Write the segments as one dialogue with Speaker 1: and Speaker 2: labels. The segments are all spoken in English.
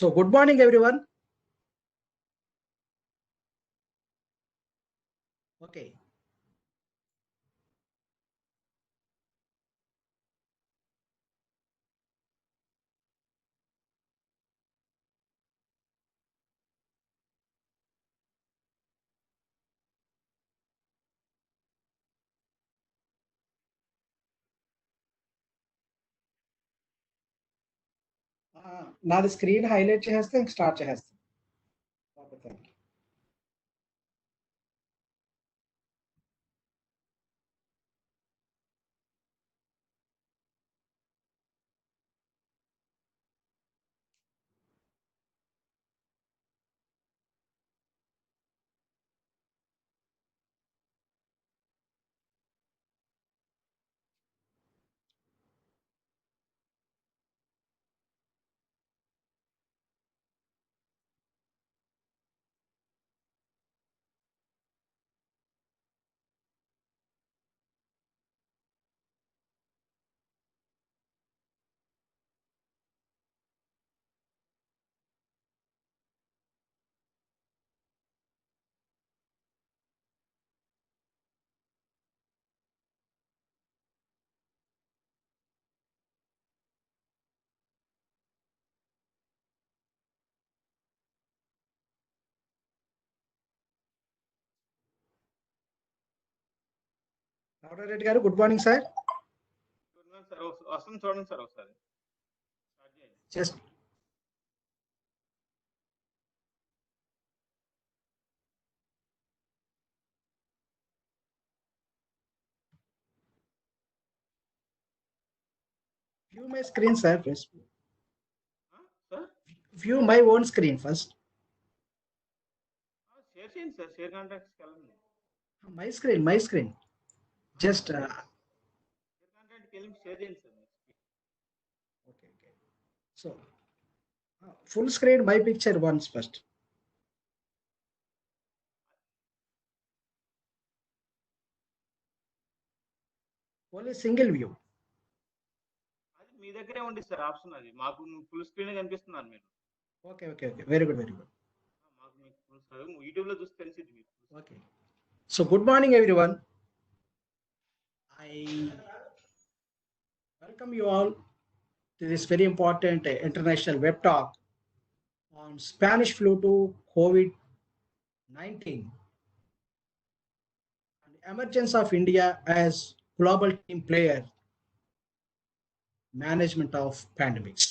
Speaker 1: So good morning, everyone. Okay. నాది screen highlight చేస్తే ఇంక స్టార్ట్ చేసేస్తాను. Okay, thank you. రామరెడ్డి గారు గుడ్ మార్నింగ్ సార్.
Speaker 2: సార్ వస్తుంది చూడండి సార్ ఒకసారి.
Speaker 1: Just view my screen, sir. Please
Speaker 2: sir
Speaker 1: view my own screen first.
Speaker 2: Share చేయండి sir, share కాంటాక్ట్స్కి వెళ్ళండి.
Speaker 1: My screen. Just
Speaker 2: షేర్ కాంటాక్ట్కి వెళ్ళి షేర్ చేయండి sir.
Speaker 1: okay. So full screen my picture once first. Only single view.
Speaker 2: అది మీ దగ్గరే ఉంది sir option, అది మాకు full screen కనిపిస్తున్నారు మీరు.
Speaker 1: Okay. Very good.
Speaker 2: మాకు మీకు ఫుల్ యూట్యూబ్లో చూస్తే తెలిసింది మీకు.
Speaker 1: Okay. So good morning, everyone. I welcome you all to this very important international web talk on Spanish flu to COVID-19 and the emergence of India as global team player management of pandemics.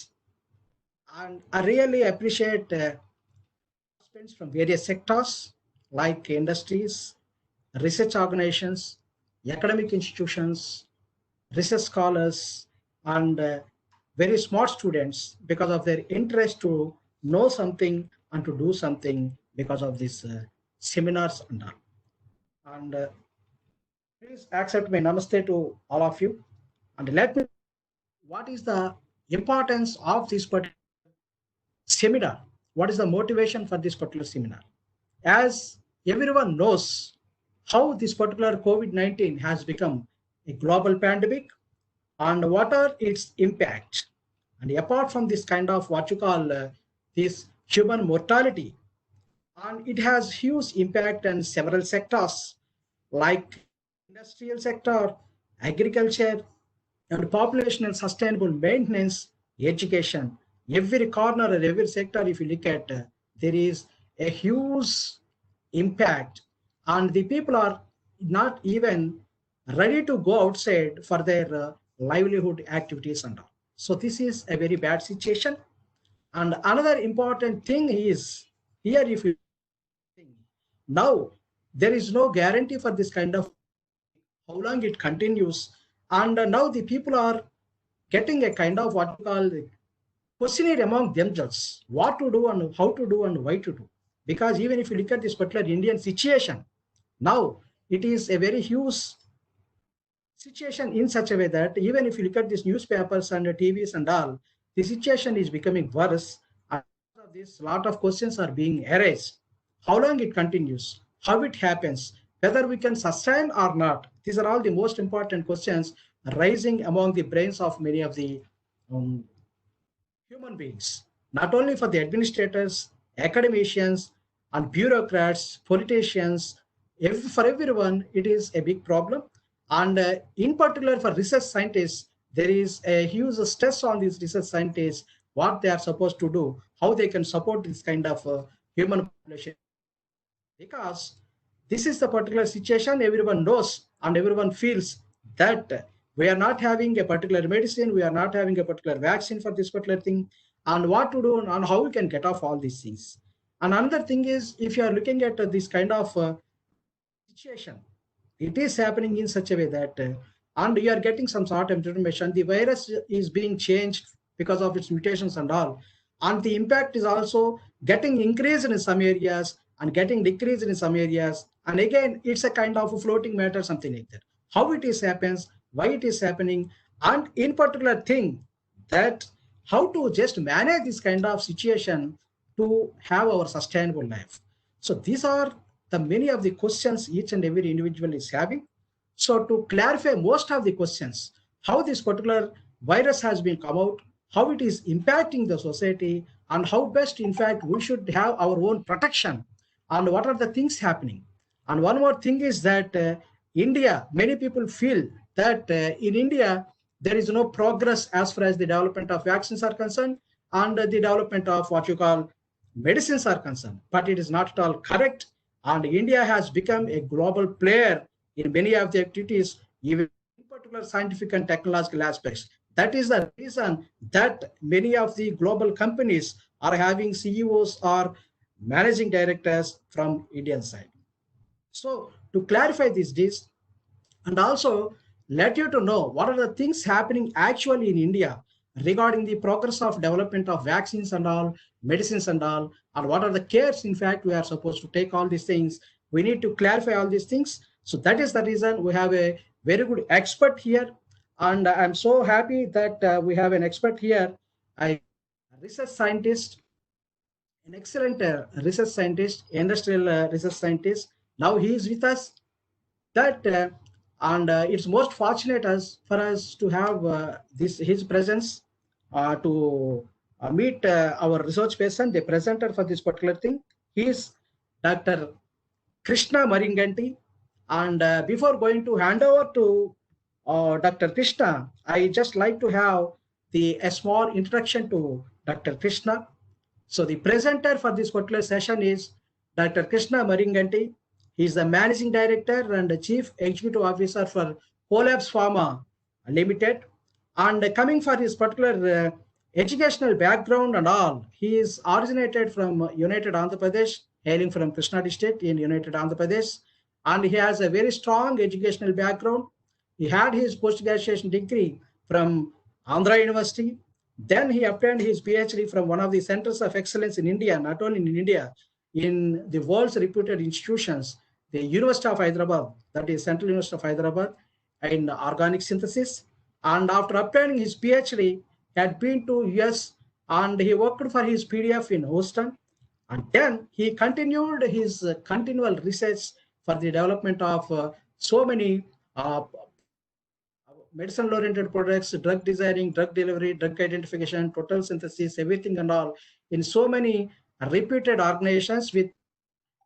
Speaker 1: And I really appreciate participants from various sectors like industries, research organizations, academic institutions, research scholars, and very smart students because of their interest to know something and to do something because of these seminars and all. And please accept my namaste to all of you. And let me what is the importance of this particular seminar? What is the motivation for this particular seminar? As everyone knows how this particular COVID-19 has become a global pandemic and what are its impact. And apart from this kind of what you call this human mortality, and it has huge impact on several sectors like industrial sector, agriculture, and population and sustainable maintenance, education. Every corner and every sector, if you look at, there is a huge impact, and the people are not even ready to go outside for their livelihood activities and all. So this is a very bad situation. And another important thing is here, if you now there is no guarantee for this kind of how long it continues, and now the people are getting a kind of what you call questionnaire among themselves, what to do and how to do and why to do. Because even if you look at this particular Indian situation, now it is a very huge situation in such a way that even if you look at these newspapers and the TVs and all, the situation is becoming worse. And because of this, lot of questions are being raised. How long it continues, how it happens, whether we can sustain or not. These are all the most important questions rising among the brains of many of the human beings. not only for the administrators, academicians, and bureaucrats, politicians, for everyone, it is a big problem. And in particular for research scientists, there is a huge stress on these research scientists, what they are supposed to do, how they can support this kind of human population. Because this is the particular situation everyone knows and everyone feels that we are not having a particular medicine, we are not having a particular vaccine for this particular thing, and what to do and how we can get off all these things. And another thing is, if you are looking at this kind of situation, it is happening in such a way that and you are getting some sort of information, the virus is being changed because of its mutations and all, and the impact is also getting increased in some areas and getting decreased in some areas, and again it's a kind of a floating matter, something like that. How it is happens, why it is happening, and in particular thing, that how to just manage this kind of situation to have our sustainable life. So these are the many of the questions each and every individual is having. So to clarify most of the questions, how this particular virus has been come out, how it is impacting the society, and how best, in fact, we should have our own protection, and what are the things happening. And one more thing is that India, many people feel that in India, there is no progress as far as the development of vaccines are concerned and the development of what you call medicines are concerned. But it is not at all correct. And India has become a global player in many of the activities, even in particular scientific and technological aspects. That is the reason that many of the global companies are having CEOs or managing directors from Indian side. So to clarify this, and also let you to know what are the things happening actually in India regarding the progress of development of vaccines and all, medicines and what are the cares, in fact, we are supposed to take all these things. We need to clarify all these things. So that is the reason we have a very good expert here. And I'm so happy that we have an expert here, a research scientist, an excellent research scientist, industrial research scientist. Now he is with us that and it's most fortunate as for us to have this his presence to meet our research person, the presenter for this particular thing. He is Dr. Krishna Maringanti. And before going to hand over to Dr. Krishna, I just like to have a small introduction to Dr. Krishna. So the presenter for this particular session is Dr. Krishna Maringanti. He is the Managing Director and the Chief Executive Officer for Collabs Pharma Limited. And coming for his particular educational background and all, he is originated from United Andhra Pradesh, hailing from Krishna district in United Andhra Pradesh. And he has a very strong educational background. He had his post-graduation degree from Andhra University. Then he obtained his PhD from one of the centers of excellence in India, not only in India, in the world's reputed institutions, the University of Hyderabad, that is Central University of Hyderabad, in organic synthesis. And after obtaining his PhD, he had been to US and he worked for his PDF in Houston. And then he continued his continual research for the development of so many medicine-oriented products, drug designing, drug delivery, drug identification, total synthesis, everything and all, in so many reputed organizations with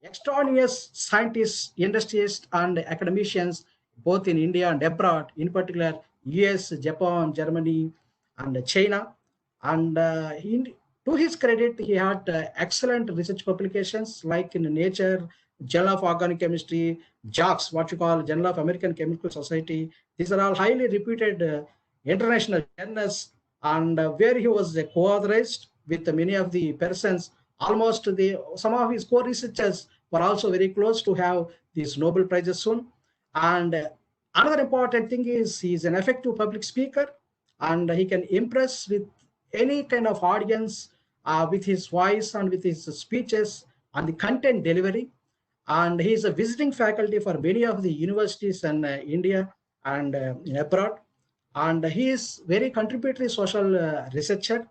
Speaker 1: extraordinary scientists, industrialists, and academicians, both in India and abroad, in particular US, Japan, Germany, and China. And to his credit, he had excellent research publications like in Nature, Journal of Organic Chemistry, JACS, what you call Journal of American Chemical Society. These are all highly reputed international journals, and where he was co-authorized with many of the persons. Almost some of his co-researchers were also very close to have these Nobel Prizes soon. And another important thing is he is an effective public speaker, and he can impress with any kind of audience with his voice and with his speeches and the content delivery. And he is a visiting faculty for many of the universities in India and abroad. And he is very contributory social researcher,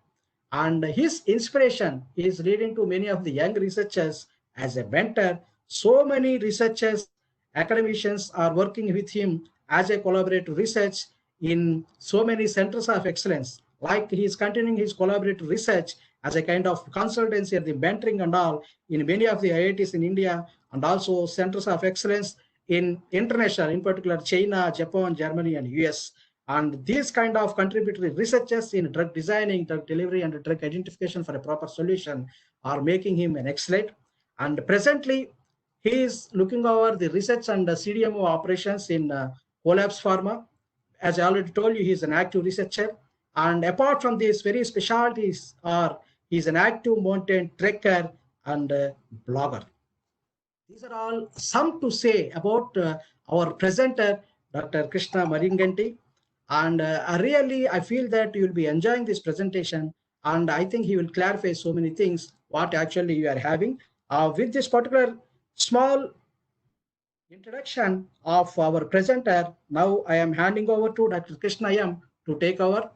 Speaker 1: and his inspiration is leading to many of the young researchers as a mentor. So many researchers, academicians are working with him as a collaborative research in so many centers of excellence. Like he is continuing his collaborative research as a kind of consultancy and the mentoring and all in many of the IITs in India, and also centers of excellence in international, in particular China, Japan, Germany, and US. And these kind of contributory researchers in drug designing, drug delivery, and drug identification for a proper solution are making him an excellent. And presently, he is looking over the research and the CDMO operations in Collabs Pharma. As I already told you, he is an active researcher. And apart from these very specialties, are he's an active mountain trekker and blogger. These are all some to say about our presenter, Dr. Krishna Maringanti. And I feel that you will be enjoying this presentation. And I think he will clarify so many things, what actually you are having. With this particular small introduction of our presenter, now I am handing over to Dr. Krishna M to take over.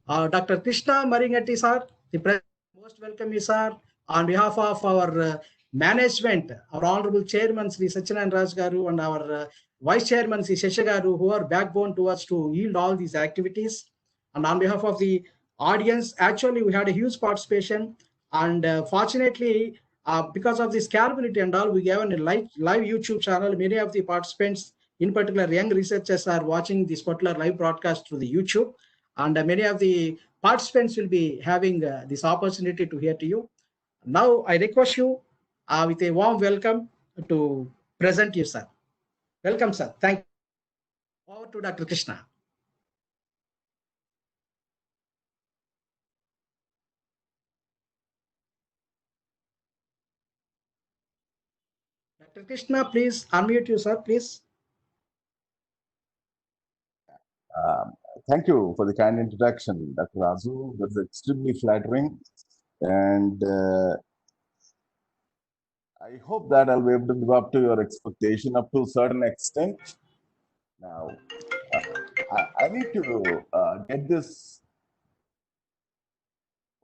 Speaker 1: Dr. Krishna Maringatti, sir, the president, most welcome you, sir. On behalf of our management, our honorable chairman, Sri Satyanarayana Raj Garu, and our vice chairman, Sri Shesha Garu, who are backbone to us to yield all these activities. And on behalf of the audience, actually, we had a huge participation. And fortunately, because of the scalability and all, we have a live YouTube channel. Many of the participants, in particular young researchers, are watching this particular live broadcast through the YouTube. And many of the participants will be having this opportunity to hear to you. Now, I request you with a warm welcome to present you, sir. Welcome, sir. Thank you. Over to Dr. Krishna. Dr. Krishna, please unmute you, sir, please.
Speaker 3: Thank you for the kind introduction, Dr. Razu. That's extremely flattering. And I hope that I'll be able to live up to your expectation up to a certain extent. Now, I need to get this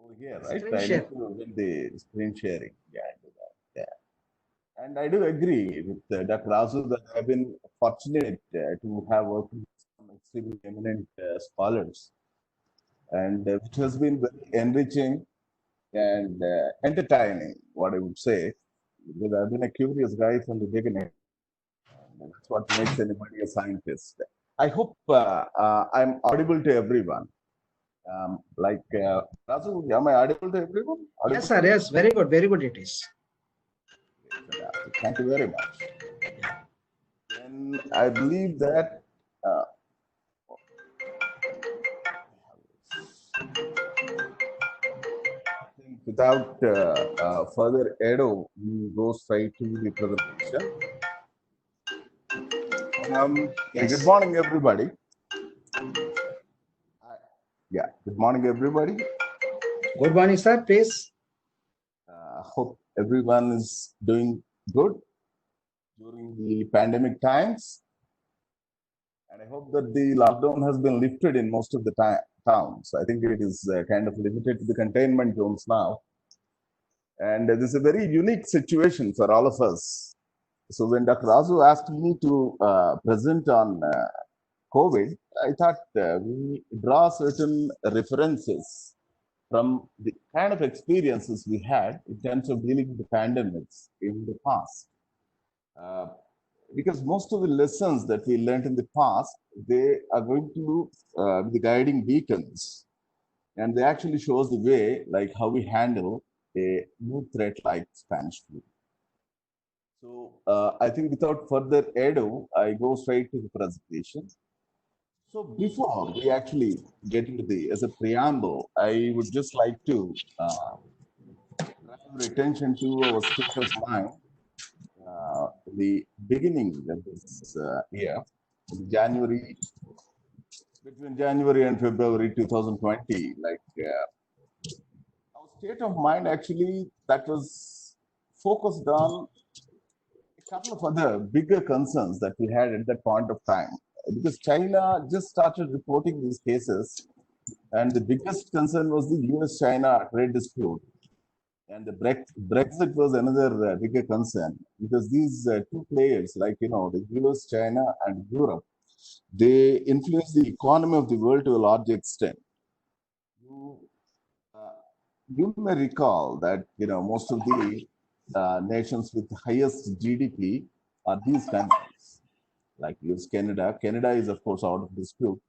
Speaker 3: over here, right? I need to get the screen sharing. Yeah, I do that. Yeah. And I do agree with Dr. Razu that I've been fortunate to have worked with some extremely eminent scholars, and which has been very enriching and entertaining, what I would say, because I've been a curious guy from the beginning. And that's what makes anybody a scientist. I hope I'm audible to everyone. Razu, am I audible to everyone? Audible?
Speaker 1: Yes, sir. Yes, very good. Very good it is.
Speaker 3: Thank you very much. And I believe that without further ado, we go straight to the presentation.
Speaker 1: Yes.
Speaker 3: Good morning, everybody. Good morning, everybody.
Speaker 1: Good morning, sir. Please.
Speaker 3: Hope everyone is doing good during the pandemic times. And I hope that the lockdown has been lifted in most of the towns. I think it is kind of limited to the containment zones now. And this is a very unique situation for all of us. So when Dr. Razu asked me to present on COVID, I thought we draw certain references from the kind of experiences we had in terms of dealing with the pandemics in the past. Because most of the lessons that we learned in the past, they are going to be the guiding beacons. And they actually shows the way, like how we handle a new threat like Spanish flu. So I think without further ado, I go straight to the presentation. So before we actually get into as a preamble, I would just like to draw your attention to our speaker's mind. The beginning of this year, between January and February 2020, our state of mind actually that was focused on a couple of other bigger concerns that we had at that point of time. Because China just started reporting these cases, and the biggest concern was the US-China trade dispute. And the Brexit was another bigger concern, because these two players, the US, China, and Europe, they influence the economy of the world to a large extent. you may recall that most of the nations with highest GDP are these countries, like US, Canada. Canada is of course out of dispute.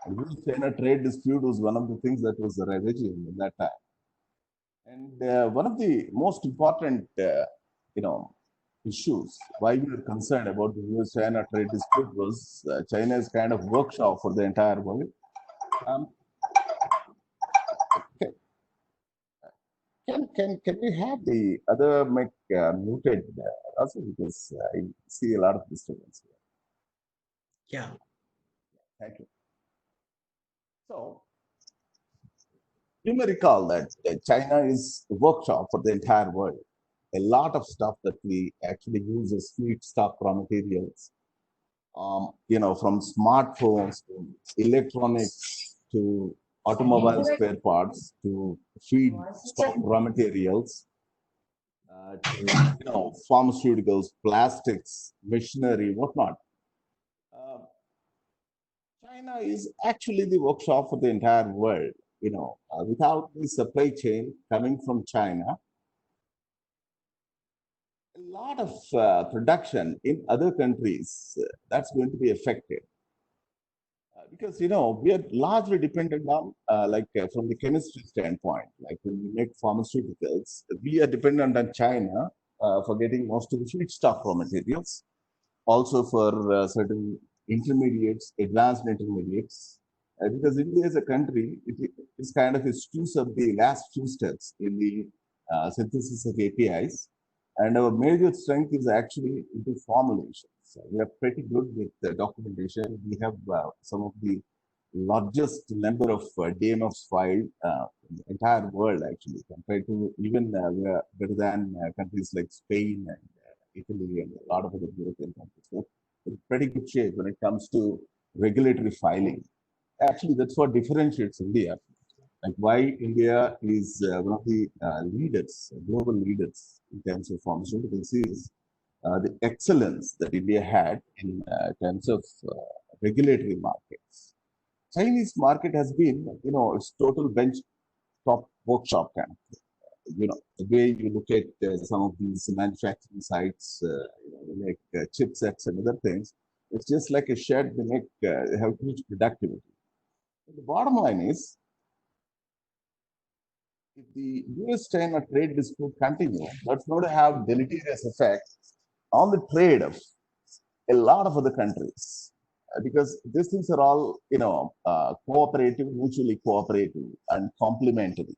Speaker 3: And US-China trade dispute was one of the things that was ravaging in that time. And one of the most important, issues why we were concerned about the US-China trade dispute was China's kind of workshop for the entire world. Um, can, can we have the other mic muted also, because I see a lot of disturbance here.
Speaker 1: Yeah.
Speaker 3: Thank you. So you may recall that China is a workshop for the entire world. A lot of stuff that we actually use as feedstock raw materials, from smartphones to electronics to automobile spare parts to feedstock raw materials, to pharmaceuticals, plastics, machinery, whatnot. China is actually the workshop for the entire world. Without the supply chain coming from China, a lot of production in other countries that's going to be affected. Because we are largely dependent on, from the chemistry standpoint, like when we make pharmaceuticals, we are dependent on China for getting most of the feedstock raw materials, also for certain intermediates, advanced intermediates. Because India as a country, it is kind of eschews of the last few steps in the synthesis of APIs. And our major strength is actually into formulation. So we are pretty good with the documentation. We have some of the largest number of DMFs filed in the entire world, actually, compared to even we are better than countries like Spain and Italy and a lot of other European countries. So it's pretty good shape when it comes to regulatory filing. Actually, that's what differentiates India. Like why India is one of the leaders, global leaders in terms of pharmaceuticals is the excellence that India had in terms of regulatory markets. Chinese market has been, its total bench top workshop kind of thing. The way you look at some of these manufacturing sites, like chipsets and other things, it's just like a shed. They have huge productivity. But the bottom line is, if the US-China trade dispute continues, that's going to have deleterious effects on the trade of a lot of other countries. Because these things are all, cooperative, mutually cooperative and complementary.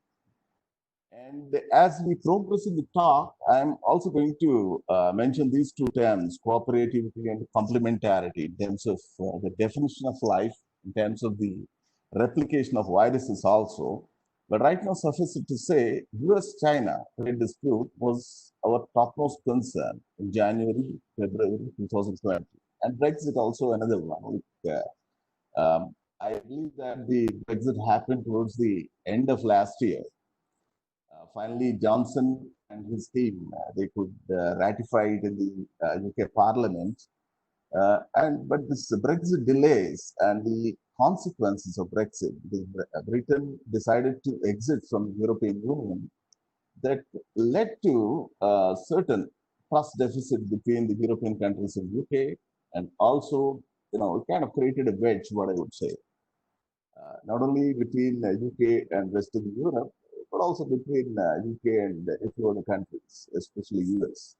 Speaker 3: And as we progress in the talk, I'm also going to mention these two terms, cooperativity and complementarity, in terms of the definition of life, in terms of the replication of viruses also. But right now, suffice it to say, US-China trade dispute was our topmost concern in January, February 2020. And Brexit also another one. I believe that the Brexit happened towards the end of last year. Finally, Johnson and his team, they could ratify it in the UK Parliament. But this Brexit delays and the consequences of Brexit, because Britain decided to exit from the European Union, that led to a certain trust deficit between the European countries and UK, and also, it kind of created a wedge, what I would say, not only between UK and rest of Europe, but also between UK and a few other countries, especially US.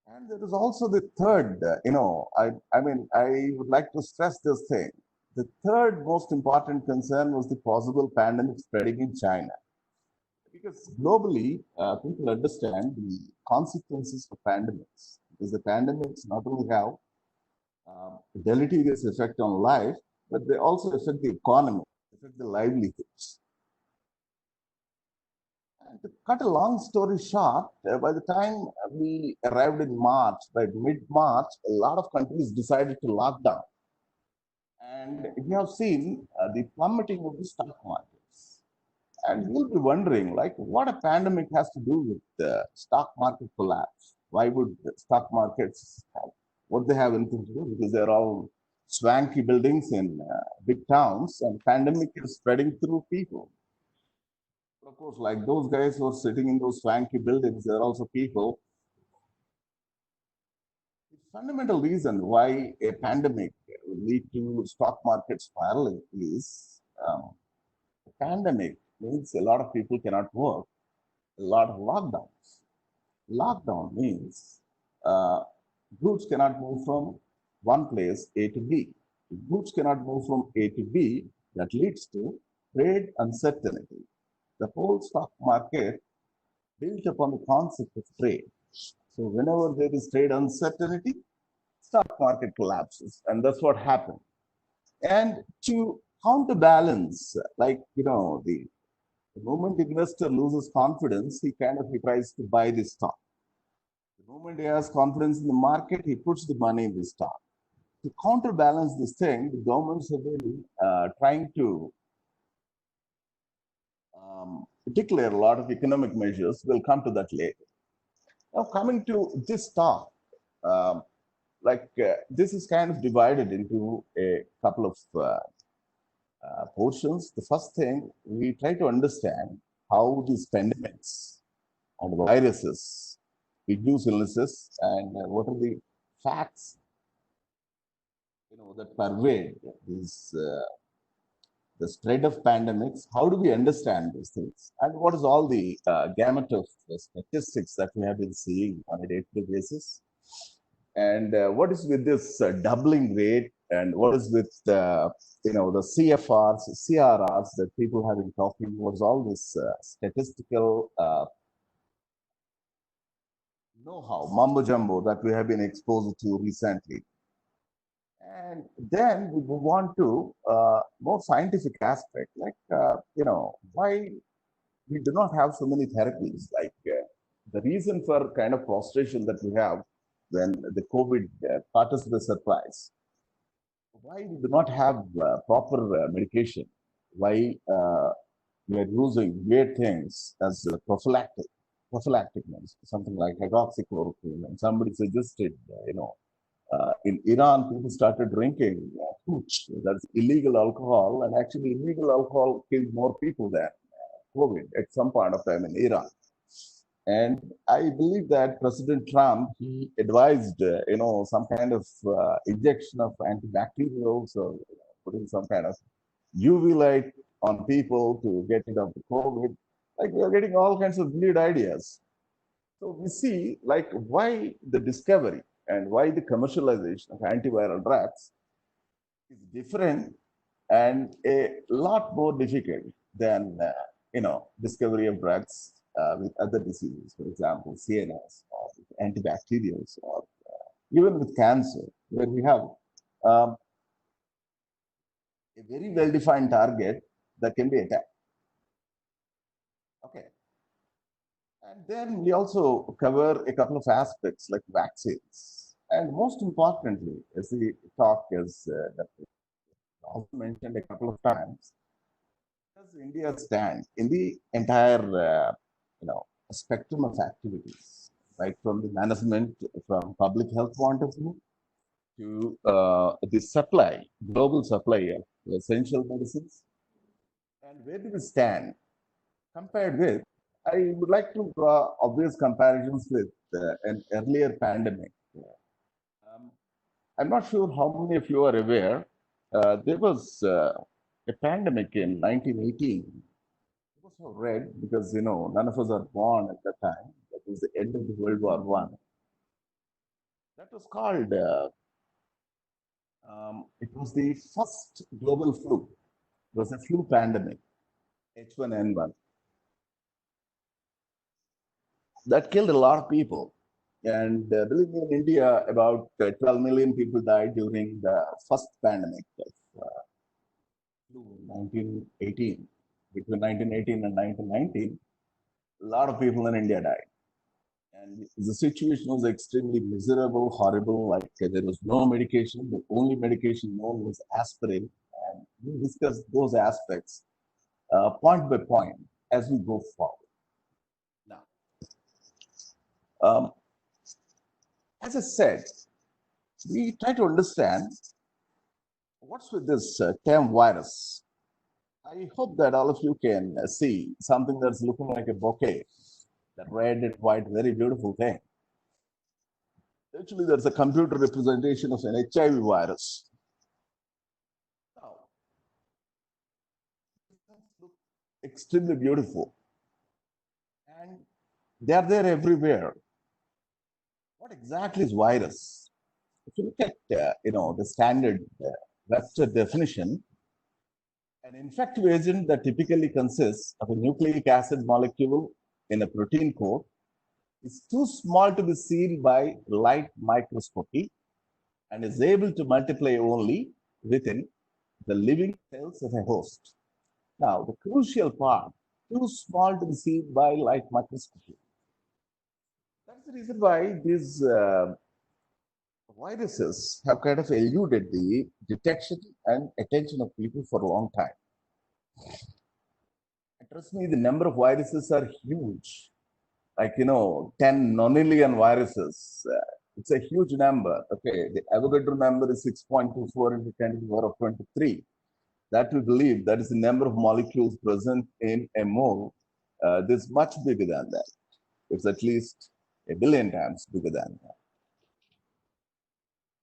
Speaker 3: And there is also the third, I would like to stress this thing. The third most important concern was the possible pandemic spreading in China. Because globally, people understand the consequences of pandemics. Because the pandemics not only have deleterious effect on life, but they also affect the economy, affect the livelihoods. And to cut a long story short, by the time we arrived in March, by mid-March, a lot of countries decided to lock down. And we have seen the plummeting of the stock markets. And you'll be wondering, like, what a pandemic has to do with the stock market collapse. Why would the stock markets have, what they have anything to do? Because they're all swanky buildings in big towns, and pandemic is spreading through people. Of course, like those guys who are sitting in those swanky buildings, there are also people. The fundamental reason why a pandemic will lead to stock market spiraling is a pandemic means a lot of people cannot work, a lot of lockdowns. Lockdown means uh, goods cannot move from one place A to B. If goods cannot move from A to B, that leads to trade uncertainty. The whole stock market built upon the concept of trade. So whenever there is trade uncertainty, stock market collapses, and that's what happened. And to counterbalance, like the moment investor loses confidence, he tries to buy the stock. The moment he has confidence in the market, he puts the money in the stock. To counterbalance this thing, the governments have been trying to declare a lot of economic measures. We'll come to that later. Now, coming to this talk, um, this is kind of divided into a couple of portions. The first thing, we try to understand how these pandemics and viruses induce illnesses and what are the facts that pervade these the spread of pandemics. How do we understand these things? And what is all the gamut of statistics that we have been seeing on a day-to-day basis? And what is with this doubling rate? And what is with the CFRs, CRRs that people have been talking? What's all this statistical know-how, mumbo jumbo that we have been exposed to recently? And then we move on to more scientific aspect, like why we do not have so many therapies. Like the reason for kind of prostration that we have when the COVID caught us by surprise. Why we do not have proper medication? Why we are using weird things as prophylactic means something like hydroxychloroquine, and somebody suggested, in Iran, people started drinking hooch, that's illegal alcohol, and actually illegal alcohol killed more people than COVID at some point of time in Iran. And I believe that President Trump, he advised, some kind of injection of antibacterials or putting some kind of UV light on people to get rid of the COVID. Like we are getting all kinds of weird ideas. So we see like why the discovery and why the commercialization of antiviral drugs is different and a lot more difficult than discovery of drugs with other diseases, for example, CNS or antibacterials, or even with cancer, where we have um, a very well-defined target that can be attacked. Okay. And then we also cover a couple of aspects like vaccines. And most importantly, as the talk is that also mentioned a couple of times, does India stand in the entire, spectrum of activities, right from the management, from public health point of view, to the supply, global supply of essential medicines, and where do we stand compared with? I would like to draw obvious comparisons with an earlier pandemic. Um, I'm not sure how many of you are aware. There was a pandemic in 1918. It was so red because none of us are born at that time. That was the end of the World War One. That was called. It was the first global flu. It was a flu pandemic, H1N1. That killed a lot of people. And believe me, in India, about 12 million people died during the first pandemic of flu in 1918. Between 1918 and 1919, a lot of people in India died. And the situation was extremely miserable, horrible. Like there was no medication. The only medication known was aspirin. And we discussed those aspects point by point as we go forward. Now, as I said, we try to understand what's with this term virus. I hope that all of you can see something that's looking like a bouquet, that red and white, very beautiful thing. Actually, that's a computer representation of an HIV virus. Now, look extremely beautiful, and they are there everywhere. What exactly is virus? If you look at the standard Webster definition, an infective agent that typically consists of a nucleic acid molecule in a protein coat is too small to be seen by light microscopy and is able to multiply only within the living cells of a host. Now, the crucial part, too small to be seen by light microscopy. That's the reason why these viruses have kind of eluded the detection and attention of people for a long time. And trust me, the number of viruses are huge. Like, 10 nonillion viruses. It's a huge number. Okay, the Avogadro number is 6.24 into 10 to the power of 23. That we believe that is the number of molecules present in a mole. This is much bigger than that. It's at least a billion times bigger than that.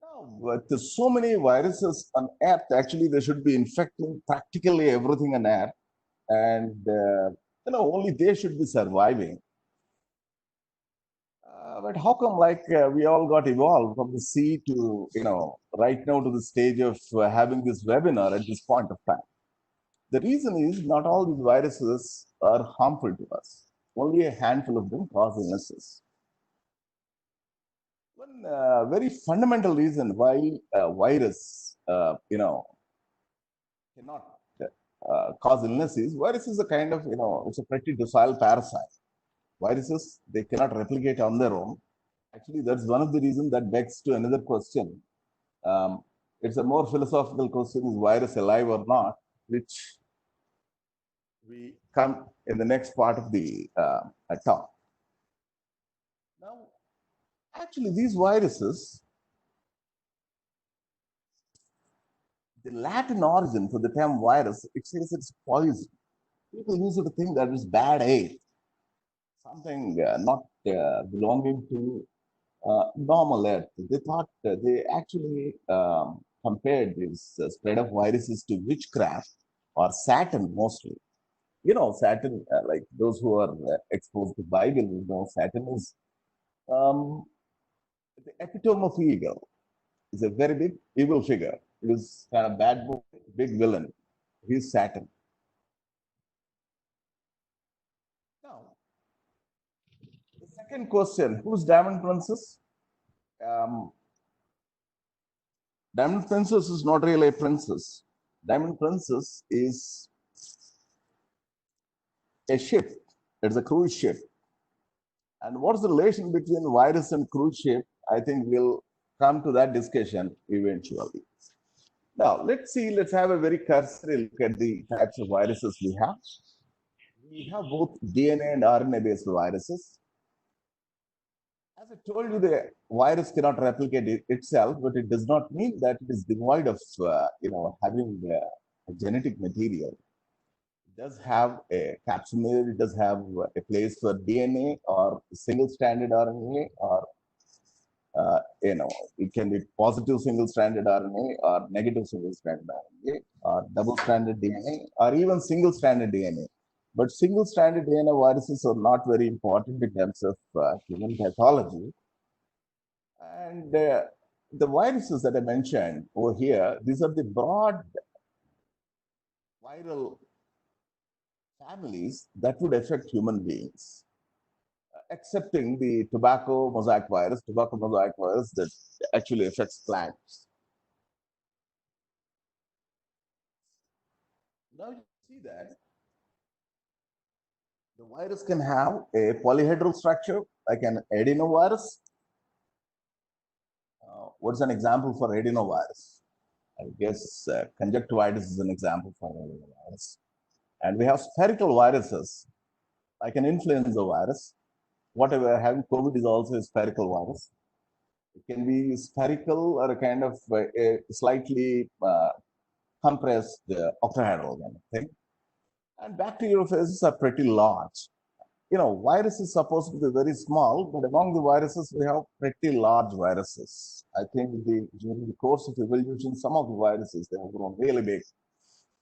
Speaker 3: Now, but there's so many viruses on Earth, actually, they should be infecting practically everything on Earth. And, only they should be surviving. But how come, we all got evolved from the sea to, right now to the stage of having this webinar at this point of time? The reason is not all these viruses are harmful to us. Only a handful of them cause illnesses. One very fundamental reason why virus, cannot cause illness is virus is a kind of, it's a pretty docile parasite. Viruses, they cannot replicate on their own. Actually, that's one of the reasons that begs to another question. It's a more philosophical question, is virus alive or not, which we come in the next part of the talk. Now, actually, these viruses, the Latin origin for the term virus, it says it's poison. People use it to think that it's bad air, something not belonging to normal Earth. They thought they actually compared this spread of viruses to witchcraft or Saturn mostly. Saturn, like those who are exposed to Bible, Saturn is the epitome of evil. Is a very big evil figure. He is kind of bad boy, big villain. He's Saturn. Now, the second question, who's Diamond Princess? Diamond Princess is not really a princess. Diamond Princess is a ship. It's a cruise ship. And what's the relation between virus and cruise ship? I think we'll come to that discussion eventually. Now, let's have a very cursory look at the types of viruses we have. We have both DNA and RNA-based viruses. As I told you, the virus cannot replicate itself, but it does not mean that it is devoid of, having a genetic material. It does have a capsule, it does have a place for DNA or single-stranded RNA, or it can be positive single-stranded RNA or negative single-stranded RNA or double-stranded DNA or even single-stranded DNA. But single-stranded DNA viruses are not very important in terms of human pathology. And the viruses that I mentioned over here, these are the broad viral families that would affect human beings, excepting the tobacco mosaic virus that actually affects plants. Now you see that the virus can have a polyhedral structure like an adenovirus. What's an example for adenovirus? I guess conjunctivitis is an example for adenovirus. And we have spherical viruses like an influenza virus. Whatever having COVID is also a spherical virus. It can be spherical or a kind of a slightly compressed octahedral kind of thing. And bacteriophages are pretty large. Virus is supposed to be very small, but among the viruses, we have pretty large viruses. I think during the course of evolution, some of the viruses, they have grown really big.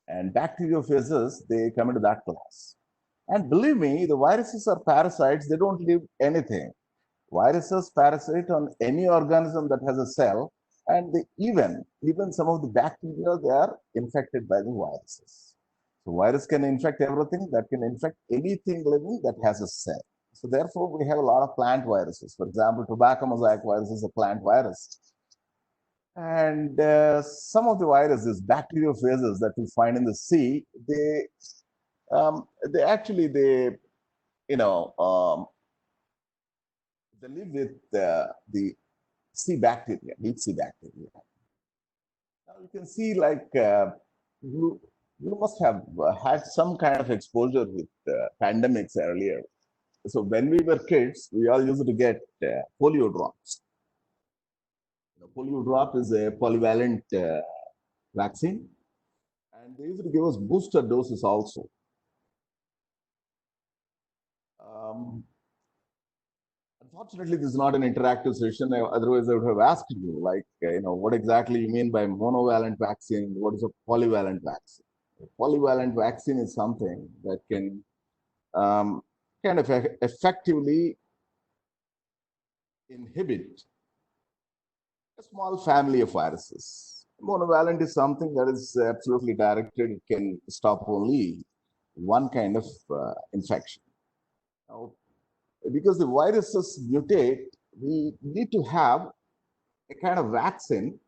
Speaker 3: And bacteriophages, they come into that class. And believe me, the viruses are parasites. They don't leave anything. Viruses parasite on any organism that has a cell, and even some of the bacteria, they are infected by the viruses. So virus can infect everything, that can infect anything living that has a cell. So therefore, we have a lot of plant viruses. For example, tobacco mosaic virus is a plant virus. And some of the viruses, bacteriophages that we find in the sea, they actually, you know, um, they live with the sea bacteria, deep sea bacteria. Now you can see, like, you must have had some kind of exposure with pandemics earlier. So when we were kids, we all used to get polio drops. Polio drop is a polyvalent vaccine, and they used to give us booster doses also. Um, Unfortunately, this is not an interactive session. Otherwise, I would have asked you, like, what exactly you mean by monovalent vaccine? What is a polyvalent vaccine? A polyvalent vaccine is something that can kind of effectively inhibit a small family of viruses. Monovalent is something that is absolutely directed. It can stop only one kind of infection. Now, because the viruses mutate, we need to have a kind of vaccine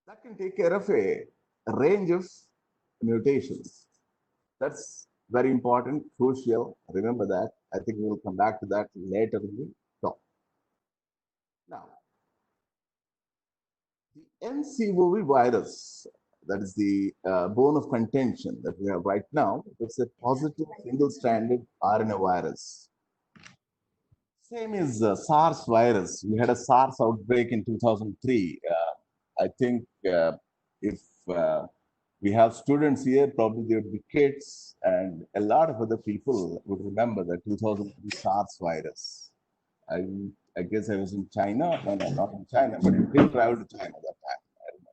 Speaker 3: that can take care of a range of mutations. That's very important, crucial. Remember that. I think we'll come back to that later in the talk. Now, the nCoV virus, that is the bone of contention that we have right now, it's a positive single-stranded RNA virus. Same is SARS virus. We had a SARS outbreak in 2003. I think if we have students here, probably they would be kids, and a lot of other people would remember the 2003 SARS virus. I guess I was in China. No, not in China, but I did travel to China that time. I remember.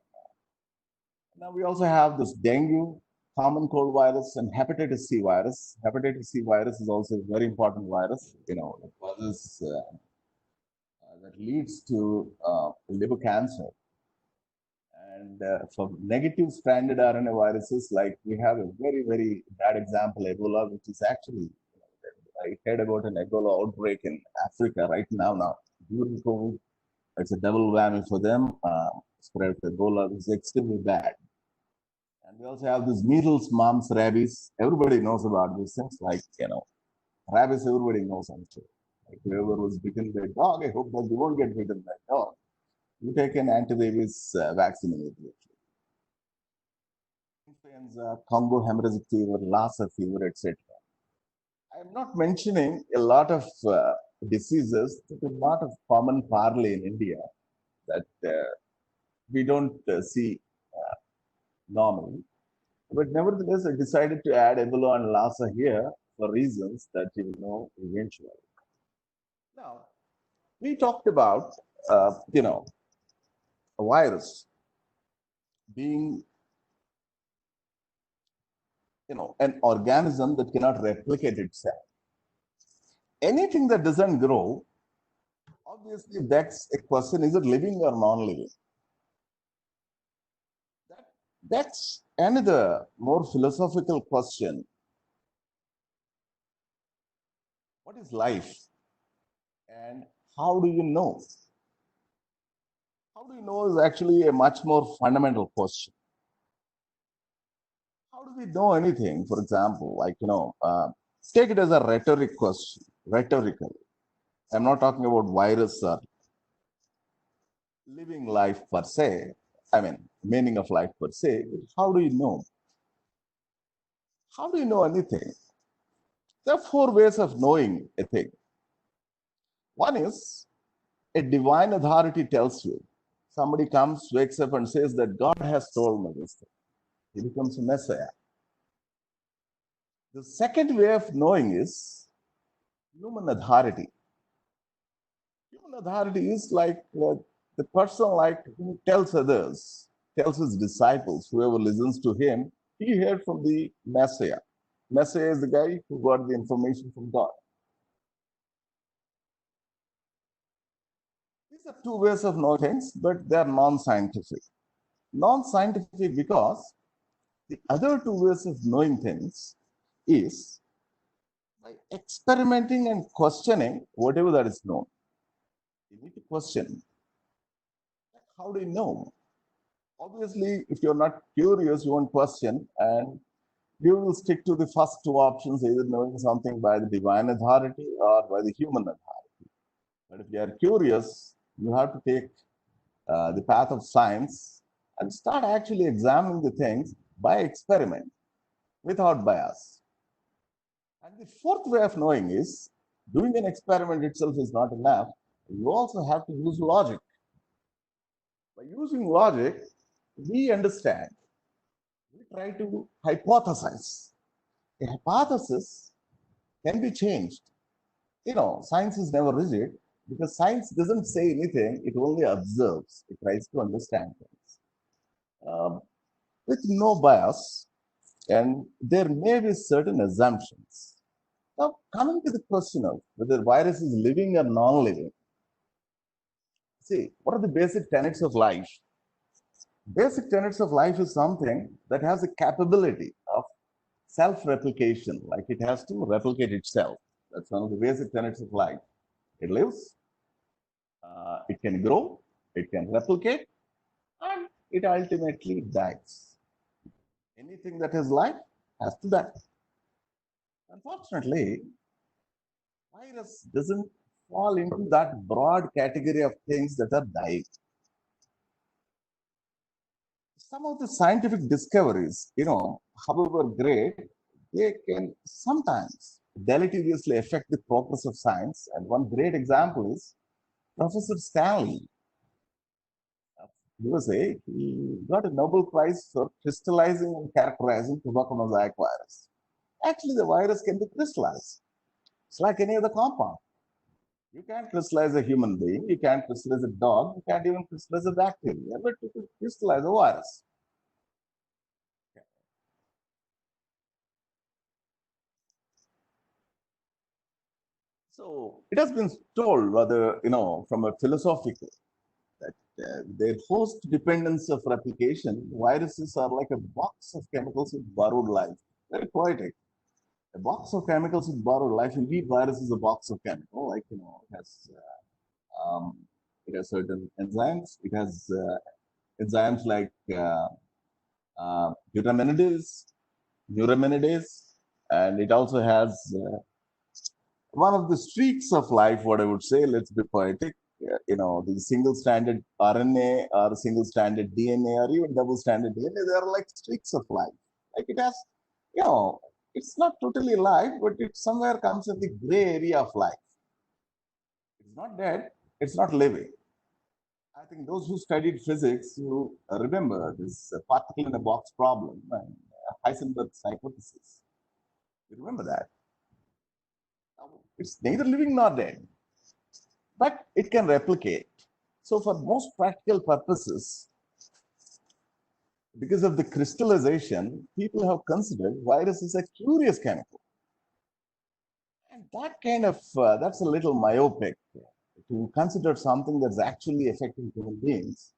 Speaker 3: Now we also have this dengue, common cold virus, and hepatitis C virus. Hepatitis C virus is also a very important virus. It causes that leads to liver cancer. And for negative stranded RNA viruses, like we have a very, very bad example, Ebola, which is actually, I heard about an Ebola outbreak in Africa right now. During COVID, it's a double whammy for them. Spread of Ebola is extremely bad. And we also have this measles, mumps, rabies. Everybody knows about these things, like, rabies, everybody knows, I'm sure. Like whoever was bitten by a dog, I hope that you won't get bitten by a dog. You take an anti-rabies vaccine immediately. Influenza, Congo hemorrhagic fever, Lassa fever, etc. I am not mentioning a lot of diseases that are not of common parley in India that we don't see normally. But nevertheless, I decided to add Ebola and Lassa here for reasons that you will know eventually. Now, we talked about, a virus being, an organism that cannot replicate itself. Anything that doesn't grow, obviously that's a question, is it living or non-living? That's another more philosophical question. What is life? And how do you know? How do you know is actually a much more fundamental question. How do we know anything? For example, like, take it as a rhetoric question, rhetorical. I'm not talking about virus or living life per se. I mean, meaning of life per se. How do you know? How do you know anything? There are four ways of knowing a thing. One is a divine authority tells you. Somebody comes, wakes up, and says that God has told me this thing. He becomes a Messiah. The second way of knowing is human authority. Human authority is like the person like who tells others, tells his disciples, whoever listens to him, he heard from the Messiah. Messiah is the guy who got the information from God. These are two ways of knowing things, but they are non-scientific. Non-scientific because the other two ways of knowing things is by experimenting and questioning whatever that is known. You need to question. How do you know? Obviously, if you're not curious, you won't question, and you will stick to the first two options, either knowing something by the divine authority or by the human authority. But if you are curious, you have to take the path of science and start actually examining the things by experiment without bias. And the fourth way of knowing is doing an experiment itself is not enough. You also have to use logic. By using logic, we understand, we try to hypothesize. A hypothesis can be changed. Science is never rigid because science doesn't say anything, it only observes, it tries to understand things. With no bias, and there may be certain assumptions. Now, coming to the question of whether virus is living or non-living, see, what are the basic tenets of life? Basic tenets of life is something that has a capability of self-replication, like it has to replicate itself. That's one of the basic tenets of life. It lives, it can grow, it can replicate, and it ultimately dies. Anything that has life has to die. Unfortunately, virus doesn't fall into that broad category of things that are dying. Some of the scientific discoveries, however great, they can sometimes deleteriously affect the progress of science. And one great example is Professor Stanley. He got a Nobel Prize for crystallizing and characterizing tuberculosis virus. Actually, the virus can be crystallized. It's like any other compound. You can't crystallize a human being, you can't crystallize a dog, you can't even crystallize a bacteria, but you can crystallize a virus. So it has been told, whether, from a philosophical, that their host dependence of replication, viruses are like a box of chemicals with borrowed life. Very poetic. A box of chemicals with borrowed life. Indeed, virus is a box of chemicals. Like, it has certain enzymes. It has enzymes like neuraminidase, and it also has one of the streaks of life, what I would say, let's be poetic, the single-stranded RNA or single-stranded DNA or even double-stranded DNA, they are like streaks of life. Like it has, it's not totally life, but it somewhere comes in the gray area of life. It's not dead, it's not living. I think those who studied physics, you remember this particle in a box problem and Heisenberg's hypothesis. You remember that? It's neither living nor dead, but it can replicate. So for most practical purposes, because of the crystallization, people have considered virus as a curious chemical. And that's a little myopic to consider something that's actually affecting human beings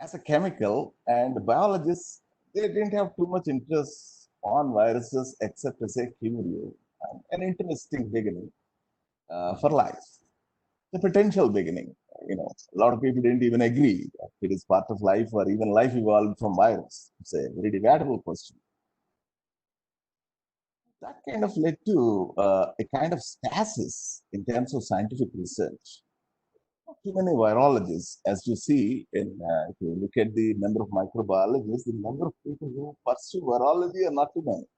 Speaker 3: as a chemical, and biologists, they didn't have too much interest on viruses except as a curio, an interesting beginning for life, the potential beginning. A lot of people didn't even agree that it is part of life or even life evolved from virus. It's a very debatable question. That kind of led to a kind of stasis in terms of scientific research. Not too many virologists, as you see, if you look at the number of microbiologists, the number of people who pursue virology are not too many.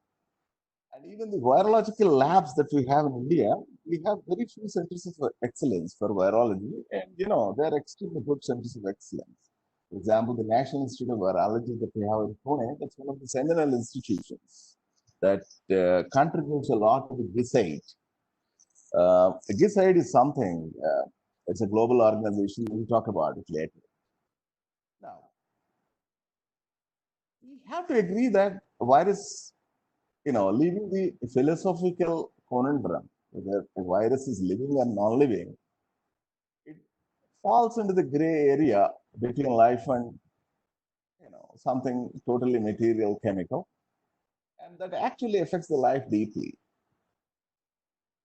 Speaker 3: And even the virological labs that we have in India, we have very few centers of excellence for virology. And, they're extremely good centers of excellence. For example, the National Institute of Virology that we have in Pune, that's one of the seminal institutions that contributes a lot to the GISAID. GISAID is something, it's a global organization. We'll talk about it later. Now, we have to agree that virus, leaving the philosophical conundrum, whether a virus is living or non-living, it falls into the gray area between life and something totally material, chemical, and that actually affects the life deeply.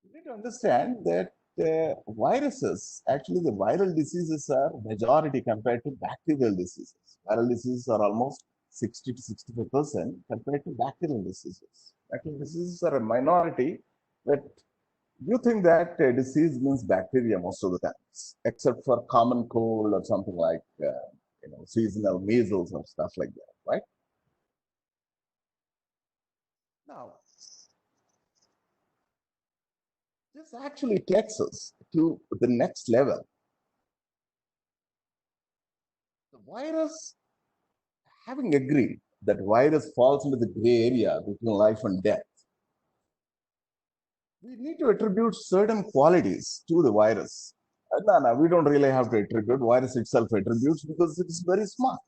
Speaker 3: You need to understand that viruses, actually the viral diseases are majority compared to bacterial diseases. Viral diseases are almost 60 to 65% compared to bacterial diseases. Bacterial diseases are a minority, but you think that disease means bacteria most of the times, except for common cold or something like seasonal measles or stuff like that, right? Now, this actually takes us to the next level. The virus, having agreed that virus falls into the gray area between life and death, we need to attribute certain qualities to the virus. No, we don't really have to attribute. Virus itself attributes because it is very smart.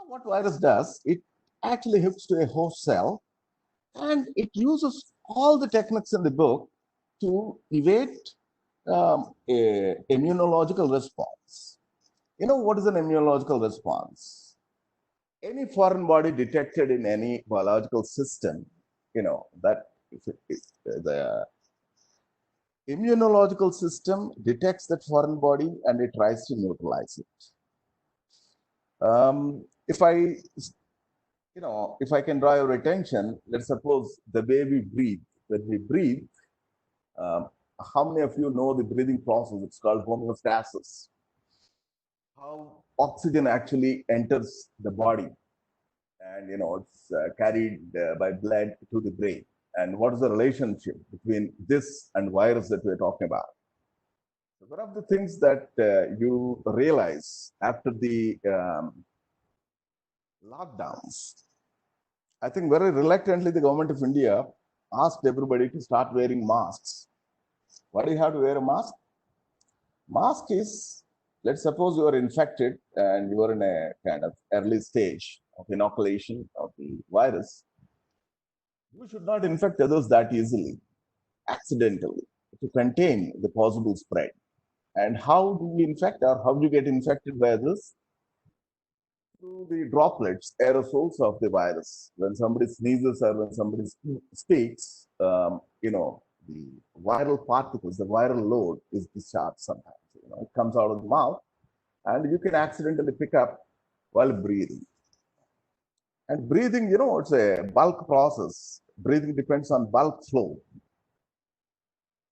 Speaker 3: What virus does, it actually hooks to a host cell and it uses all the techniques in the book to evade a immunological response. What is an immunological response? Any foreign body detected in any biological system, that the immunological system detects that foreign body and it tries to neutralize it. If I can draw your attention, let's suppose the way we breathe. When we breathe, how many of you know the breathing process? It's called homeostasis. How oxygen actually enters the body, and it's carried by blood to the brain. And what is the relationship between this and virus that we're talking about? So one of the things that you realize after the lockdowns, I think very reluctantly the government of India asked everybody to start wearing masks. Why do you have to wear a mask? Mask is, let's suppose you are infected and you are in a kind of early stage of inoculation of the virus. You should not infect others that easily, accidentally, to contain the possible spread. And how do you infect, or how do you get infected by others? Through the droplets, aerosols of the virus. When somebody sneezes or when somebody speaks, the viral particles, the viral load is discharged sometimes. It comes out of the mouth and you can accidentally pick up while breathing. And breathing, it's a bulk process. Breathing depends on bulk flow.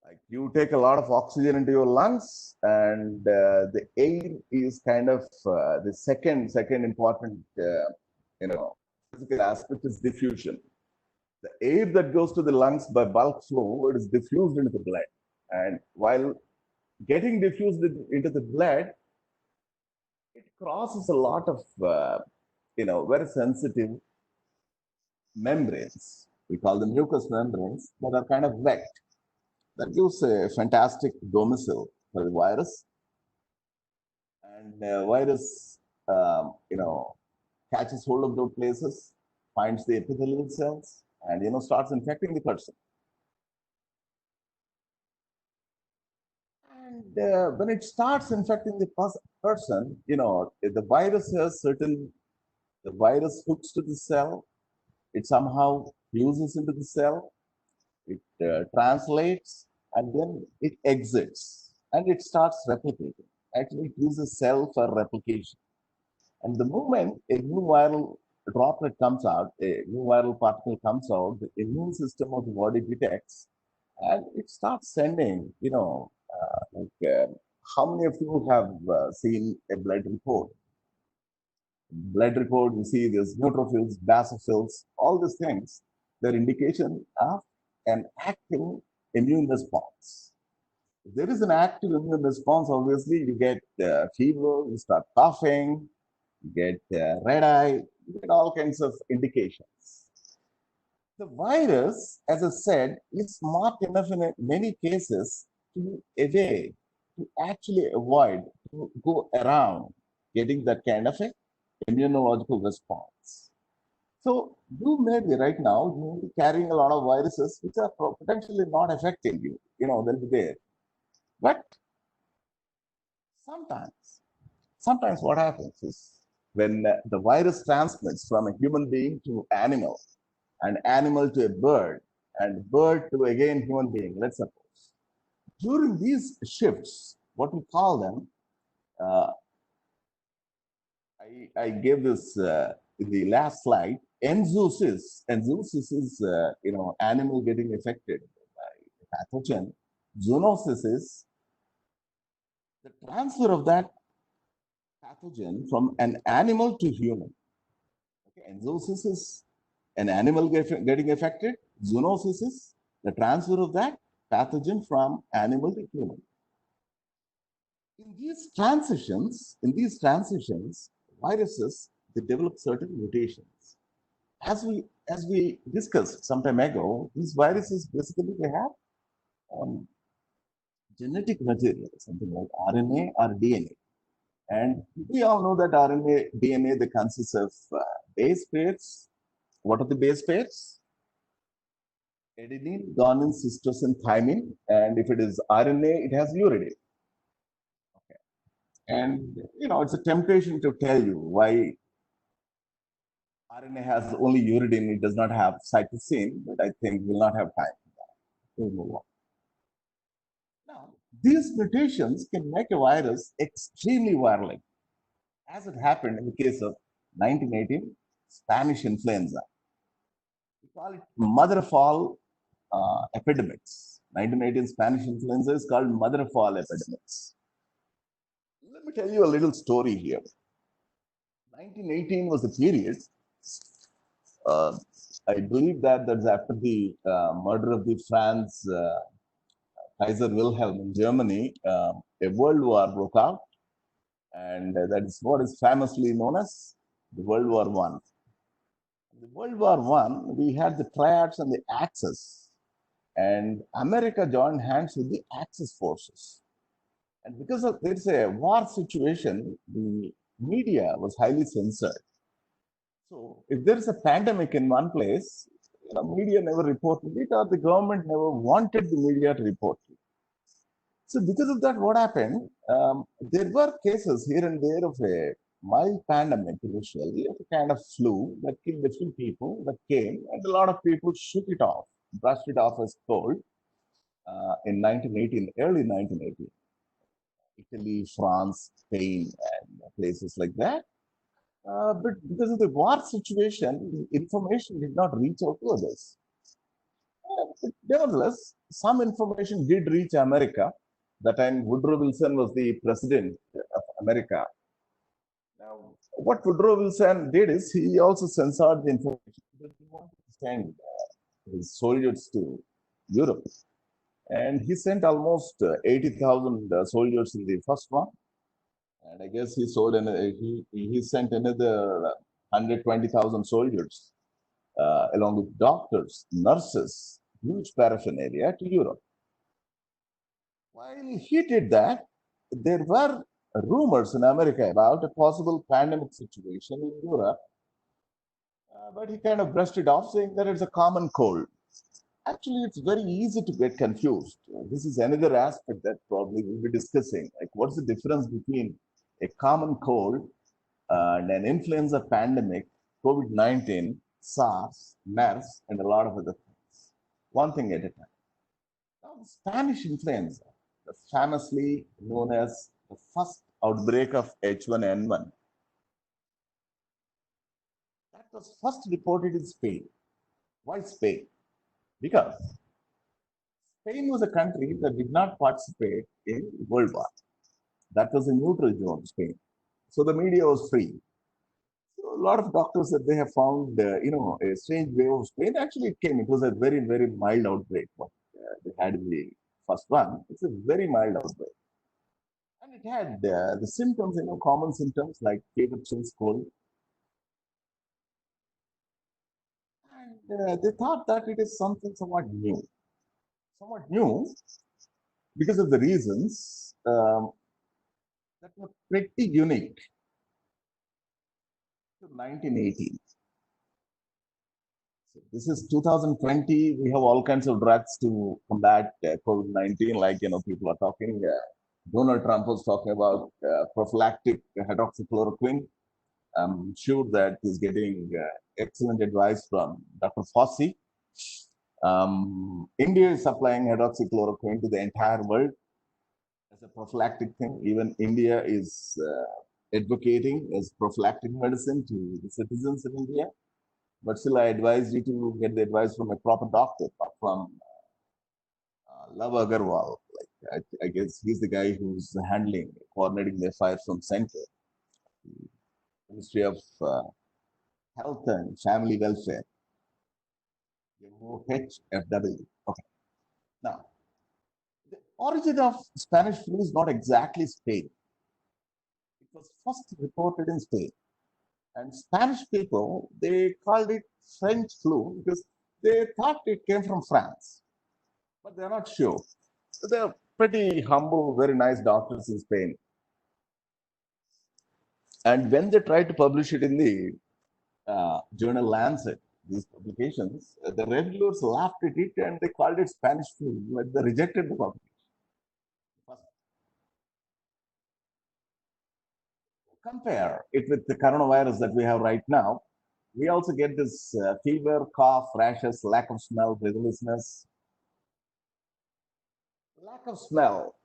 Speaker 3: Like you take a lot of oxygen into your lungs, and the air is kind of the second important, physical aspect is diffusion. The air that goes to the lungs by bulk flow, it is diffused into the blood. And while getting diffused into the blood, it crosses a lot of, very sensitive membranes. We call them mucous membranes that are kind of wet. That gives a fantastic domicile for the virus. And virus, catches hold of those places, finds the epithelial cells, and starts infecting the person. And when it starts infecting the person, the virus hooks to the cell, it somehow fuses into the cell, it translates, and then it exits, and it starts replicating. Actually, it uses cell for replication. And the moment a new viral droplet comes out, a new viral particle comes out, the immune system of the body detects, and it starts sending, how many of you have seen a blood report? Blood report, you see there's neutrophils, basophils, all these things. They're indication of an active immune response. If there is an active immune response, obviously you get fever, you start coughing, you get red eye, you get all kinds of indications. The virus, as I said, is smart enough in many cases to evade, to actually avoid, to go around getting that kind of a immunological response. So you may be right now, you may be carrying a lot of viruses which are potentially not affecting you. They'll be there. But sometimes, sometimes what happens is when the virus transmits from a human being to animal, and animal to a bird, and bird to again human being, let's suppose. During these shifts, what we call them, uh, I gave this in the last slide. Enzoosis. Enzoosis is animal getting affected by pathogen. Zoonosis is the transfer of that pathogen from an animal to human. Okay. Enzoosis is an animal getting affected. Zoonosis is the transfer of that pathogen from animal to human. In these transitions, viruses, they develop certain mutations. As we discussed some time ago, these viruses basically they have genetic material, something like RNA or DNA. And we all know that RNA, DNA, they consist of base pairs. What are the base pairs? Adenine, guanine, cytosine, thymine. And if it is RNA, it has uridine. Okay. And, it's a temptation to tell you why RNA has only uridine, it does not have cytosine, but I think we'll not have time for that. We'll move on. Now, these mutations can make a virus extremely virulent, as it happened in the case of 1918 Spanish influenza. We call it mother of all epidemics. 1918 Spanish influenza is called mother of all epidemics. Let me tell you a little story here. 1918 was a period, I believe that's after the murder of the Franz Kaiser Wilhelm in Germany, a world war broke out, and that is what is famously known as the World War One. The World War One, we had the triads and the Axis, and America joined hands with the Axis forces. And because there's a war situation, the media was highly censored. So if there is a pandemic in one place, media never reported it, or the government never wanted the media to report it. So because of that, what happened? There were cases here and there of a mild pandemic initially, of a kind of flu that killed a few people that came, and a lot of people shook it off, brushed it off as cold in 1918, early 1918. Italy, France, Spain, and places like that. But because of the war situation, the information did not reach out to others. But nevertheless, some information did reach America. That time, Woodrow Wilson was the president of America. Now, what Woodrow Wilson did is he also censored the information because he wanted to send his soldiers to Europe. And he sent almost 80,000 soldiers in the first one. And I guess he sent another 120,000 soldiers along with doctors, nurses, huge paraphernalia to Europe. While he did that, there were rumors in America about a possible pandemic situation in Europe, but he kind of brushed it off, saying that it's a common cold. Actually, it's very easy to get confused. This is another aspect that probably we'll be discussing. Like, what's the difference between a common cold and an influenza pandemic, COVID-19, SARS, MERS, and a lot of other things. One thing at a time. Now, the Spanish influenza, that's famously known as the first outbreak of H1N1. That was first reported in Spain. Why Spain? Because Spain was a country that did not participate in World War. That was a neutral zone, Spain. So the media was free. So a lot of doctors said they have found, a strange wave of Spain. Actually, it came. It was a very, very mild outbreak. What they had in the first one. It's a very mild outbreak. And it had the symptoms, common symptoms like fever, chills, cold. And they thought that it is something somewhat new because of the reasons that were pretty unique to 1980. So this is 2020. We have all kinds of drugs to combat COVID-19. Like, people are talking. Donald Trump was talking about prophylactic hydroxychloroquine. I'm sure that he's getting excellent advice from Dr. Fauci. India is supplying hydroxychloroquine to the entire world as a prophylactic thing. Even India is advocating as prophylactic medicine to the citizens of India. But still, I advise you to get the advice from a proper doctor, not from Love Agarwal. Like, I guess he's the guy who's coordinating the affairs from center, Ministry of Health and Family Welfare, HFW. Okay. Now, the origin of Spanish flu is not exactly Spain. It was first reported in Spain. And Spanish people, they called it French flu because they thought it came from France, but they're not sure. So they're pretty humble, very nice doctors in Spain. And when they tried to publish it in the journal Lancet, these publications, the reviewers laughed at it and they called it Spanish flu, but they rejected the publication. Compare it with the coronavirus that we have right now. We also get this fever, cough, rashes, lack of smell, breathlessness. Lack of smell.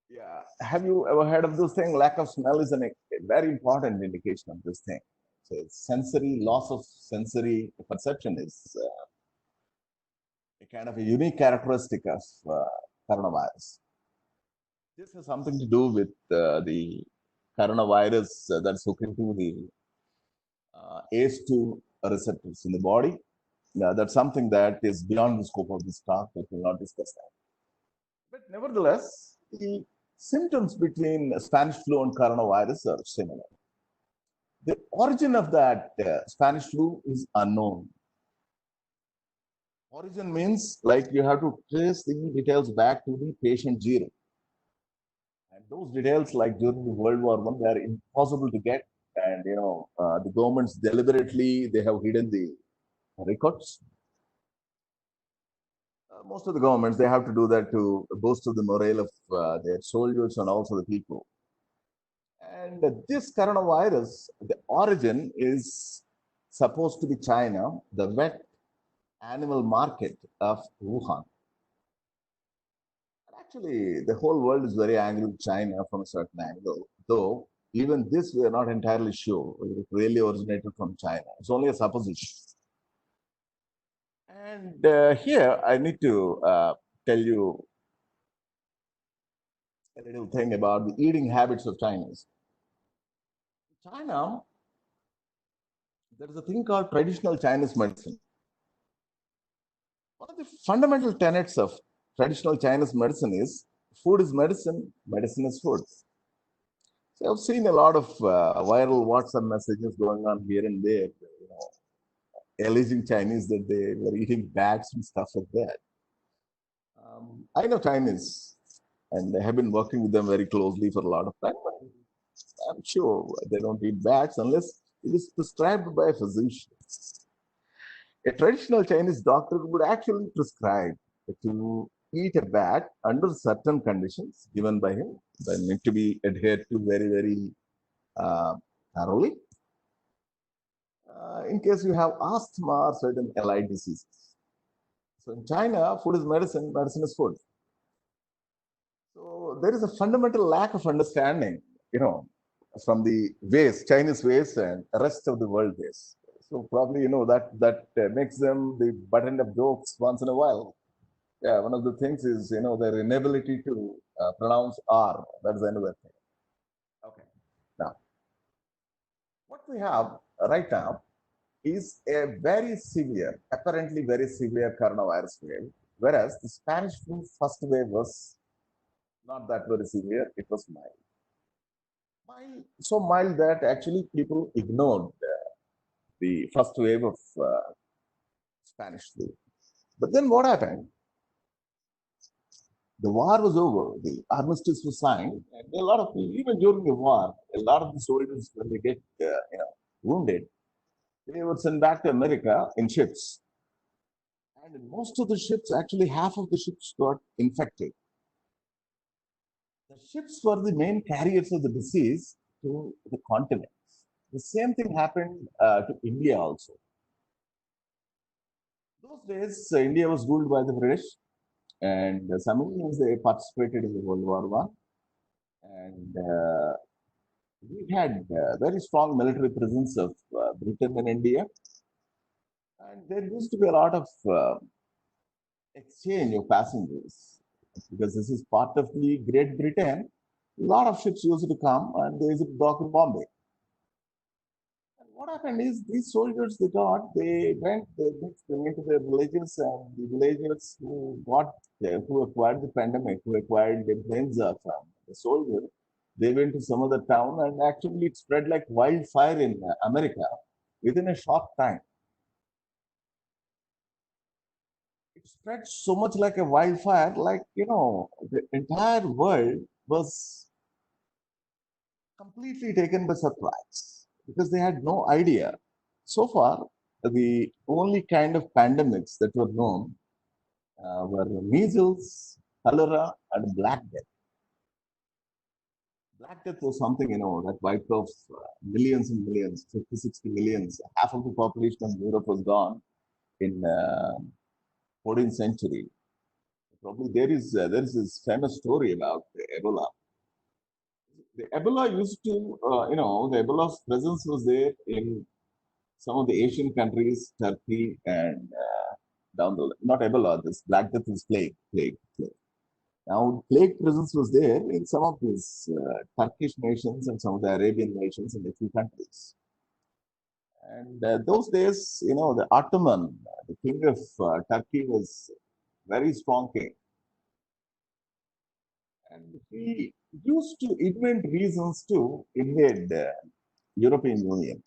Speaker 3: Yeah. Have you ever heard of this thing? Lack of smell is a very important indication of this thing. So loss of sensory perception is a kind of a unique characteristic of coronavirus. This has something to do with the coronavirus that's hooked into the ACE2 receptors in the body. That's something that is beyond the scope of this talk. We will not discuss that. But nevertheless, the symptoms between Spanish flu and coronavirus are similar. The origin of that Spanish flu is unknown. Origin means like you have to trace the details back to the patient zero. And those details, like during the World War I, they are impossible to get. And, the governments deliberately, they have hidden the records. Most of the governments, they have to do that to boost the morale of their soldiers and also the people. And this coronavirus, the origin is supposed to be China, the wet animal market of Wuhan. Actually, the whole world is very angry with China from a certain angle, though even this we are not entirely sure whether it really originated from China. It's only a supposition. And here I need to tell you a little thing about the eating habits of Chinese. China, there is a thing called traditional Chinese medicine. One of the fundamental tenets of traditional Chinese medicine is food is medicine, medicine is food. So I've seen a lot of viral WhatsApp messages going on here and there, alleging Chinese that they were eating bats and stuff like that. I know Chinese, and I have been working with them very closely for a lot of time. But I'm sure they don't eat bats unless it is prescribed by a physician. A traditional Chinese doctor would actually prescribe to eat a bat under certain conditions given by him. They need to be adhered to very, very thoroughly. In case you have asthma or certain allied diseases. So in China, food is medicine, medicine is food. So there is a fundamental lack of understanding, from the ways, Chinese ways and the rest of the world ways. So probably, that makes them the buttoned up jokes once in a while. Yeah, one of the things is, their inability to pronounce R. That's another thing. Okay. Now, what we have right now is a very severe, apparently very severe coronavirus wave, Whereas the Spanish flu first wave was not that very severe, it was mild. So mild that actually people ignored the first wave of Spanish flu. But then what happened? The war was over, the armistice was signed, and a lot of people, even during the war, a lot of the soldiers, when they get wounded, they were sent back to America in ships. And in most of the ships, actually half of the ships got infected. The ships were the main carriers of the disease to the continents. The same thing happened to India also. Those days, India was ruled by the British, and some Indians, they participated in the World War One, and we had very strong military presence of Britain in India, and there used to be a lot of exchange of passengers because this is part of the Great Britain. A lot of ships used to come and they used to dock in Bombay. And what happened is these soldiers they went to their villages, and the villagers who acquired the pandemic, who acquired the influenza from the soldier, they went to some other town, and actually it spread like wildfire in America within a short time. It spread so much like a wildfire, like, the entire world was completely taken by surprise because they had no idea. So far, the only kind of pandemics that were known were measles, cholera, and Black Death. Black Death was something, that wiped off millions and millions, 50, 60 millions. Half of the population of Europe was gone in 14th century. Probably there is this famous story about Ebola. The Ebola used to, the Ebola's presence was there in some of the Asian countries, Turkey, and down the not Ebola. This Black Death is plague. Now, plague presence was there in some of these Turkish nations and some of the Arabian nations in a few countries. And those days, the Ottoman, the king of Turkey, was very strong king. And he used to invent reasons to invade the European Union.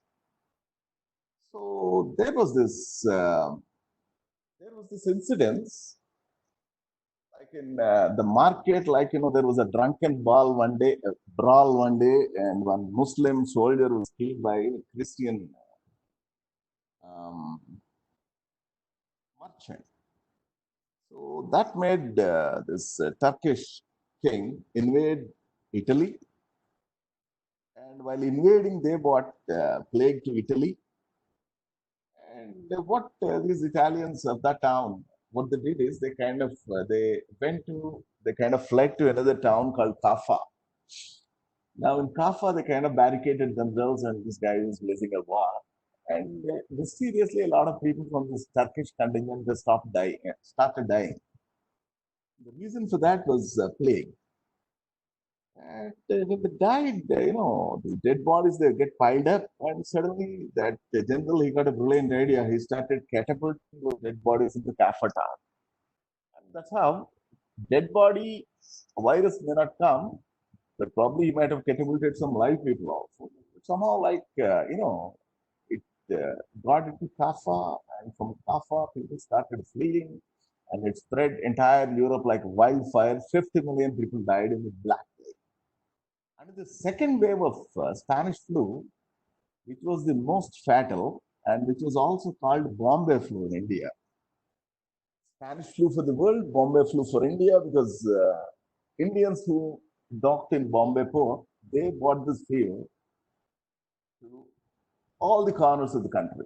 Speaker 3: So there was this incident, like in the market, like, there was a drunken brawl one day, and one Muslim soldier was killed by a Christian merchant. So that made this Turkish king invade Italy. And while invading, they brought plague to Italy. And what these Italians of that town, what they did is they kind of fled to another town called Kaffa. Now in Kaffa, they kind of barricaded themselves, and this guy was waging a war. And mysteriously, a lot of people from this Turkish contingent just started dying. The reason for that was plague. And when they died, the dead bodies, they get piled up, and suddenly that general, he got a brilliant idea. He started catapulting those dead bodies into Kaffa town. And that's how dead body virus may not come, but probably he might have catapulted some live people also. Somehow, like, it got into Kaffa, and from Kaffa, people started fleeing, and it spread entire Europe like wildfire. 50 million people died in the Black Plague. And the second wave of Spanish flu, which was the most fatal, and which was also called Bombay flu in India. Spanish flu for the world, Bombay flu for India, because Indians who docked in Bombay port, they brought this fever to all the corners of the country.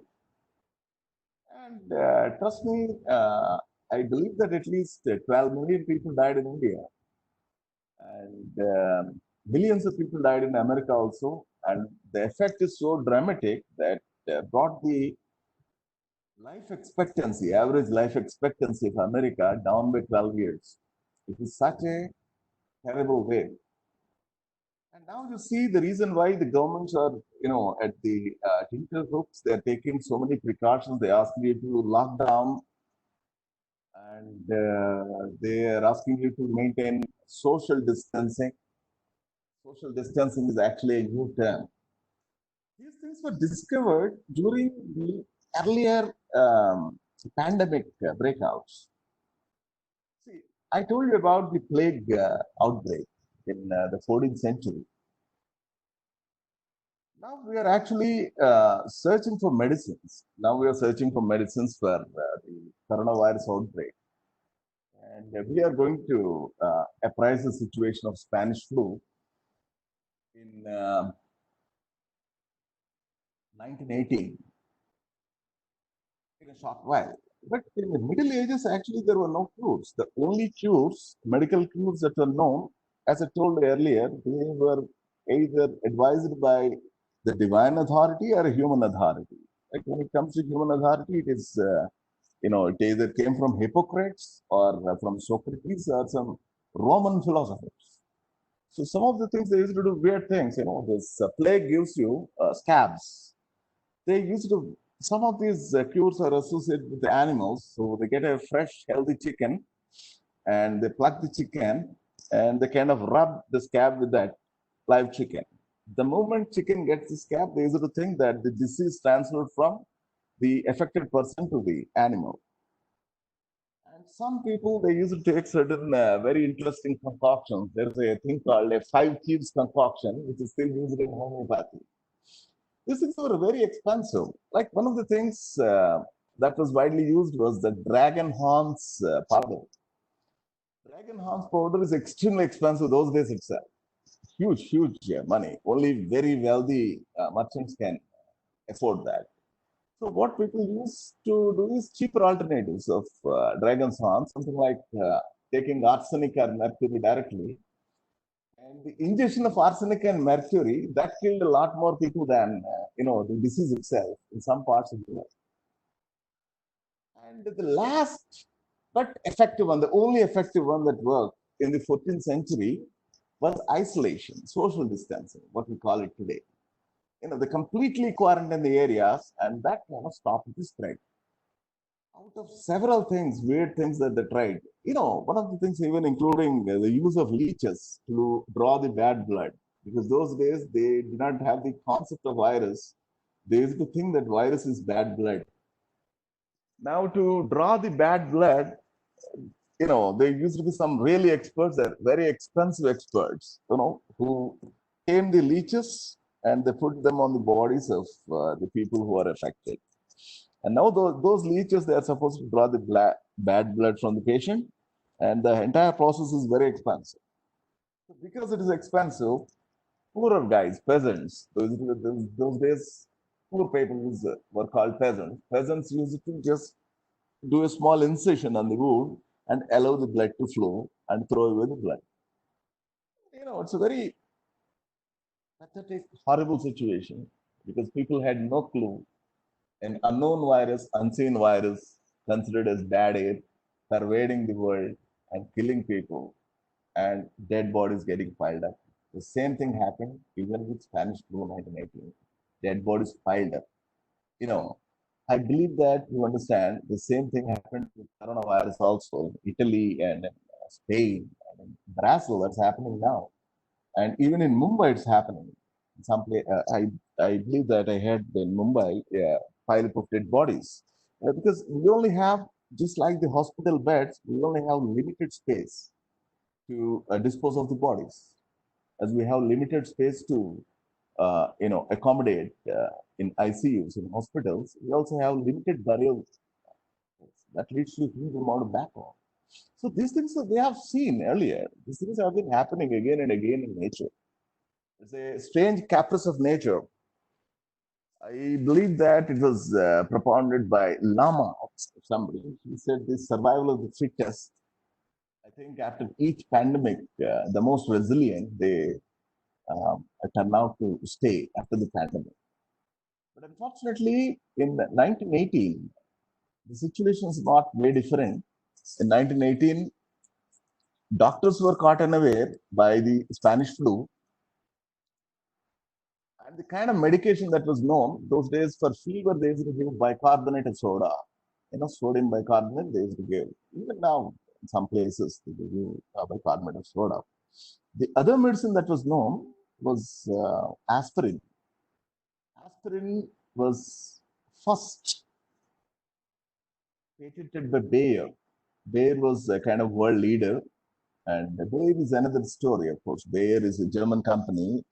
Speaker 3: And trust me, I believe that at least 12 million people died in India. And millions of people died in America also. And the effect is so dramatic that brought the average life expectancy of America down by 12 years. It is such a terrible way. And now you see the reason why the governments are, at the tinterhooks, they're taking so many precautions. They ask you to lock down and they are asking you to maintain social distancing. Social distancing is actually a new term. These things were discovered during the earlier pandemic breakouts. See, I told you about the plague outbreak in the 14th century. Now we are actually searching for medicines. Now we are searching for medicines for the coronavirus outbreak. And we are going to apprise the situation of Spanish flu in 1918 in a short while. But in the Middle Ages, actually, there were no cures. The only cures, medical cures that were known, as I told earlier, they were either advised by the divine authority or a human authority. Like when it comes to human authority, it is, it either came from Hippocrates or from Socrates or some Roman philosophers. So some of the things they used to do weird things. This plague gives you scabs. They used to, some of these cures are associated with the animals. So they get a fresh, healthy chicken and they pluck the chicken and they kind of rub the scab with that live chicken. The moment chicken gets the scab, they used to think that the disease transferred from the affected person to the animal. And some people, they used to take certain very interesting concoctions. There's a thing called a 5 cubes concoction, which is still used in homeopathy. These things were very expensive. Like one of the things that was widely used was the dragon horns powder. Dragon horns powder is extremely expensive those days itself. Huge, huge money. Only very wealthy merchants can afford that. So what people use to do is cheaper alternatives of dragon's horn, something like taking arsenic or mercury directly. And the ingestion of arsenic and mercury, that killed a lot more people than, the disease itself in some parts of the world. And the last but effective one, the only effective one that worked in the 14th century was isolation, social distancing, what we call it today. They completely quarantined the areas, and that kind of stopped the spread. Out of several things, weird things that they tried, one of the things, even including the use of leeches to draw the bad blood, because those days they did not have the concept of virus. They used to think that virus is bad blood. Now, to draw the bad blood, there used to be some really experts, very expensive experts, who came the leeches and they put them on the bodies of the people who are affected. And now those leeches, they are supposed to draw the bad blood from the patient, and the entire process is very expensive. So because it is expensive, poorer guys, peasants, those days, poor people were called peasants. Peasants used to just do a small incision on the wound and allow the blood to flow and throw away the blood. It's a very pathetic, horrible situation because people had no clue. An unknown virus, unseen virus, considered as bad air, pervading the world and killing people, and dead bodies getting piled up. The same thing happened even with Spanish flu 1918. Dead bodies piled up. I believe that you understand the same thing happened with coronavirus also in Italy and in Spain and in Brazil. That's happening now, and even in Mumbai, it's happening. Some place, I believe that I heard in Mumbai, pile of dead bodies, because we only have, just like the hospital beds, we only have limited space to dispose of the bodies, as we have limited space to accommodate in ICUs in hospitals. We also have limited burial that leads to a huge amount of backlog. So these things that we have seen earlier, these things have been happening again and again in nature. It's a strange caprice of nature. I believe that it was propounded by Lama, somebody. He said the survival of the fittest. I think after each pandemic, the most resilient, they turn out to stay after the pandemic. But unfortunately, in 1918, the situation is not very different. In 1918, doctors were caught unaware by the Spanish flu. And the kind of medication that was known those days for fever, they used to give bicarbonate of soda. sodium bicarbonate they used to give. Even now, in some places, they give you bicarbonate of soda. The other medicine that was known was aspirin. Aspirin was first patented by Bayer. Bayer was a kind of world leader, and Bayer is another story, of course. Bayer is a German company.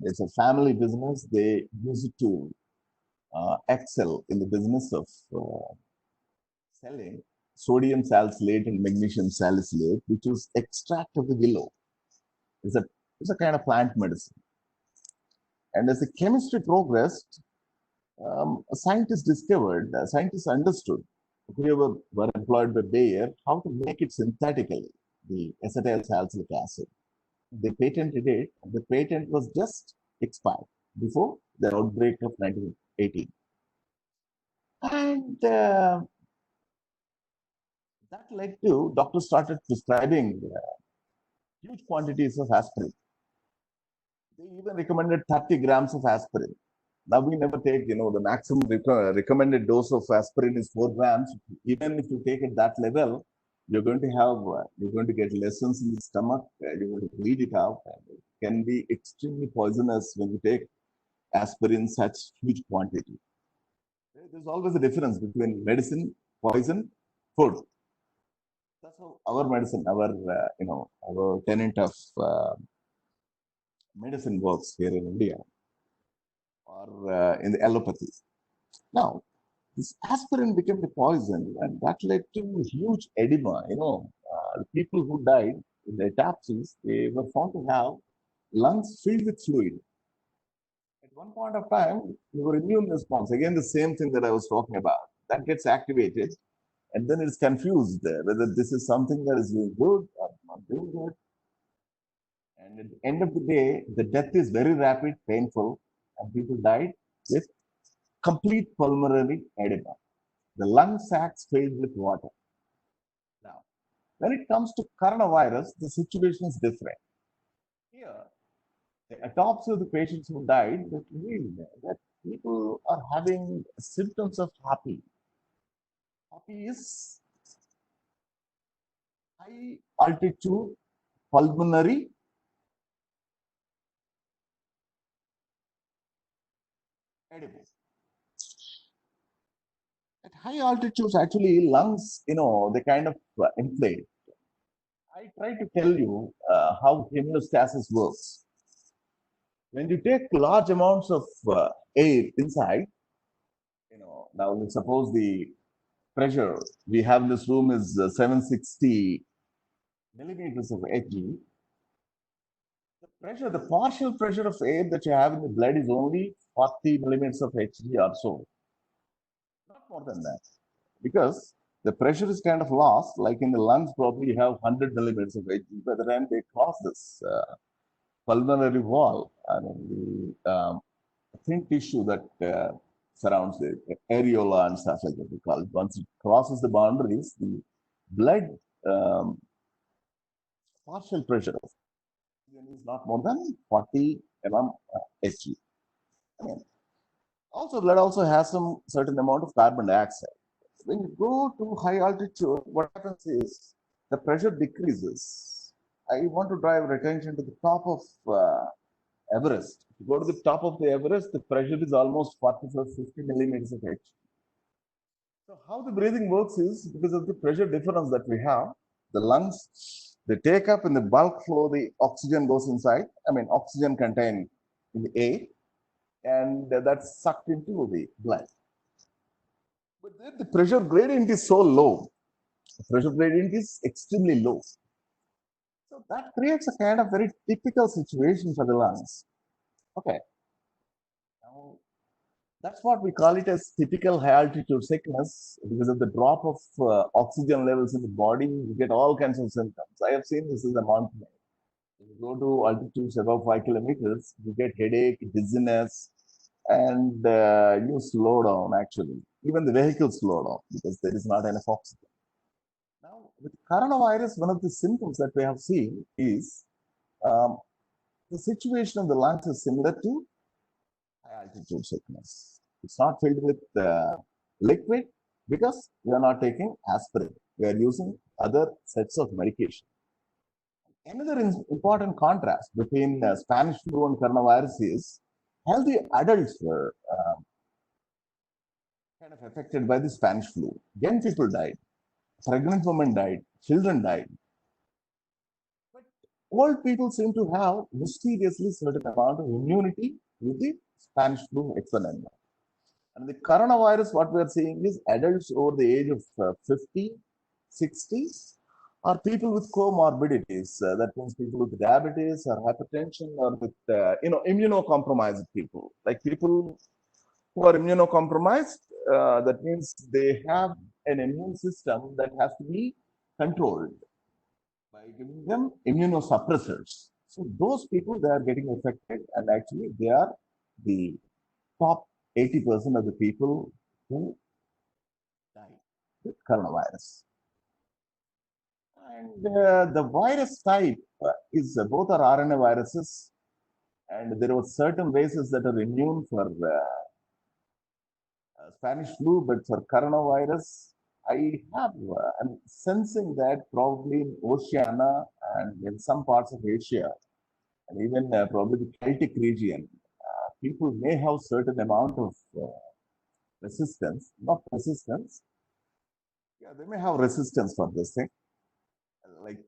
Speaker 3: It's a family business. They use it to excel in the business of selling sodium salicylate and magnesium salicylate, which was extract of the willow. It's a, it's a kind of plant medicine. And as the chemistry progressed, scientists understood, whoever were employed by Bayer, how to make it synthetically, the acetyl salicylic acid. They patented it. The patent was just expired before the outbreak of 1918. And that led to doctors started prescribing huge quantities of aspirin. They even recommended 30 grams of aspirin. Now we never take, the maximum recommended dose of aspirin is 4 grams. Even if you take it that level, you're going to get lessons in the stomach. You're going to bleed it out. And it can be extremely poisonous when you take aspirin in such huge quantity. There's always a difference between medicine, poison, food. That's how our medicine, our tenet of medicine works here in India or in the allopathy. Now, this aspirin became the poison, and that led to huge edema. The people who died in the autopsies, they were found to have lungs filled with fluid. At one point of time, your immune response, again, the same thing that I was talking about, that gets activated, and then it's confused whether this is something that is doing good or not doing good. And at the end of the day, the death is very rapid, painful, and people died with complete pulmonary edema. The lung sacs filled with water. Now, when it comes to coronavirus, the situation is different. Here, the autopsy of the patients who died revealed that people are having symptoms of HAPI. HAPI is high altitude pulmonary edema. At high altitudes, actually, lungs, they kind of inflate. I try to tell you how hemostasis works. When you take large amounts of air inside, now let's suppose the pressure we have in this room is 760 millimeters of Hg. The partial pressure of air that you have in the blood is only 40 millimeters of Hg or so. Not more than that. Because the pressure is kind of lost, like in the lungs, probably you have 100 millimeters of Hg. By the time they cross this pulmonary wall, the thin tissue that surrounds the areola and stuff like that, we call it. Once it crosses the boundaries, the blood partial pressure is not more than 40 mm Hg. Also, blood also has some certain amount of carbon dioxide. When you go to high altitude, what happens is the pressure decreases. I want to drive attention to the top of Everest. If you go to the top of the Everest, the pressure is almost 45, 50 millimeters of Hg. So how the breathing works is because of the pressure difference that we have, the lungs, they take up in the bulk flow, the oxygen goes inside. Oxygen contained in the air, and that's sucked into the blood. But then the pressure gradient is so low. The pressure gradient is extremely low. So that creates a kind of very typical situation for the lungs. Okay. Now, that's what we call it as typical high altitude sickness. Because of the drop of oxygen levels in the body, you get all kinds of symptoms. I have seen this as a mountain. If you go to altitudes above 5 kilometers, you get headache, dizziness, and you slow down actually. Even the vehicles slow down because there is not enough oxygen. Now, with coronavirus, one of the symptoms that we have seen is the situation of the lungs is similar to high altitude sickness. It's not filled with liquid, because we are not taking aspirin. We are using other sets of medication. Another important contrast between Spanish flu and coronavirus is healthy adults were kind of affected by the Spanish flu. Young people died, pregnant women died, children died. But old people seem to have mysteriously certain amount of immunity with the Spanish flu exponent. And the coronavirus, what we are seeing is adults over the age of 50, 60, or people with comorbidities. That means people with diabetes or hypertension or with, immunocompromised people. Like people who are immunocompromised, that means they have an immune system that has to be controlled by giving them immunosuppressors. So those people, they are getting affected, and actually they are the top 80% of the people who die with coronavirus. And the virus type is both are RNA viruses, and there were certain races that are immune for Spanish flu, but for coronavirus, I'm sensing that probably in Oceania and in some parts of Asia, and even probably the Celtic region, people may have certain amount of resistance, not resistance. Yeah, they may have resistance for this thing. Like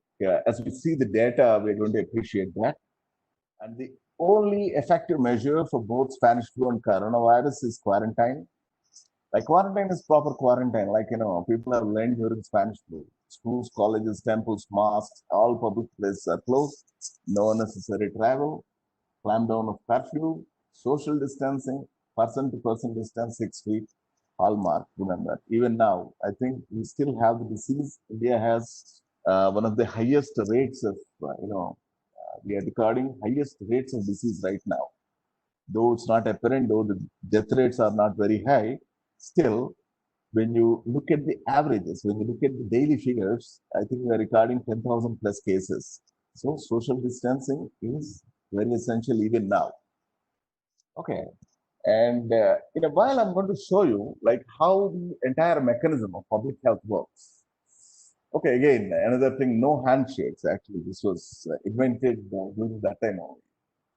Speaker 3: as we see the data, we're going to appreciate that. And the only effective measure for both Spanish flu and coronavirus is quarantine. Like quarantine is proper quarantine. Like, people are learned during Spanish flu. Schools, colleges, temples, mosques, all public places are closed. No unnecessary travel, clamp down of curfew, social distancing, person to person distance 6 feet, hallmark. Remember, even now, I think we still have the disease. India has one of the highest rates of, we are recording highest rates of disease right now. Though it's not apparent, though the death rates are not very high, still, when you look at the averages, when you look at the daily figures, I think we are recording 10,000 plus cases. So social distancing is very essential even now. Okay. And in a while, I'm going to show you like how the entire mechanism of public health works. Okay, again, another thing, no handshakes. Actually, this was invented during that time only.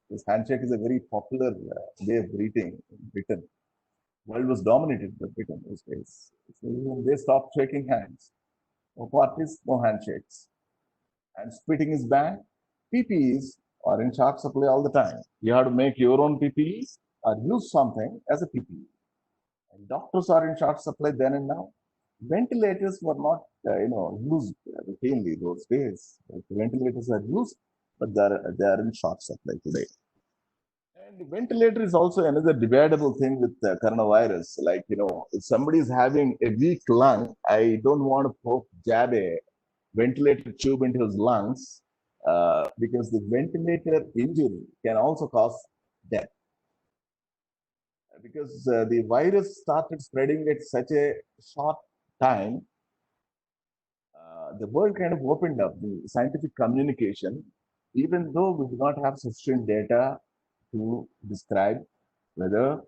Speaker 3: This handshake is a very popular way of greeting in Britain. World was dominated by Britain those days. So even they stopped shaking hands. No parties, no handshakes. And spitting is banned. PPEs are in short supply all the time. You have to make your own PPEs or use something as a PPE. And doctors are in short supply then and now. Ventilators were not, used routinely those days. Ventilators are used, but they are in short supply today. And ventilator is also another debatable thing with coronavirus. Like, if somebody is having a weak lung, I don't want to jab a ventilator tube into his lungs because the ventilator injury can also cause death. Because the virus started spreading at such a short time, the world kind of opened up the scientific communication, even though we do not have sufficient data to describe whether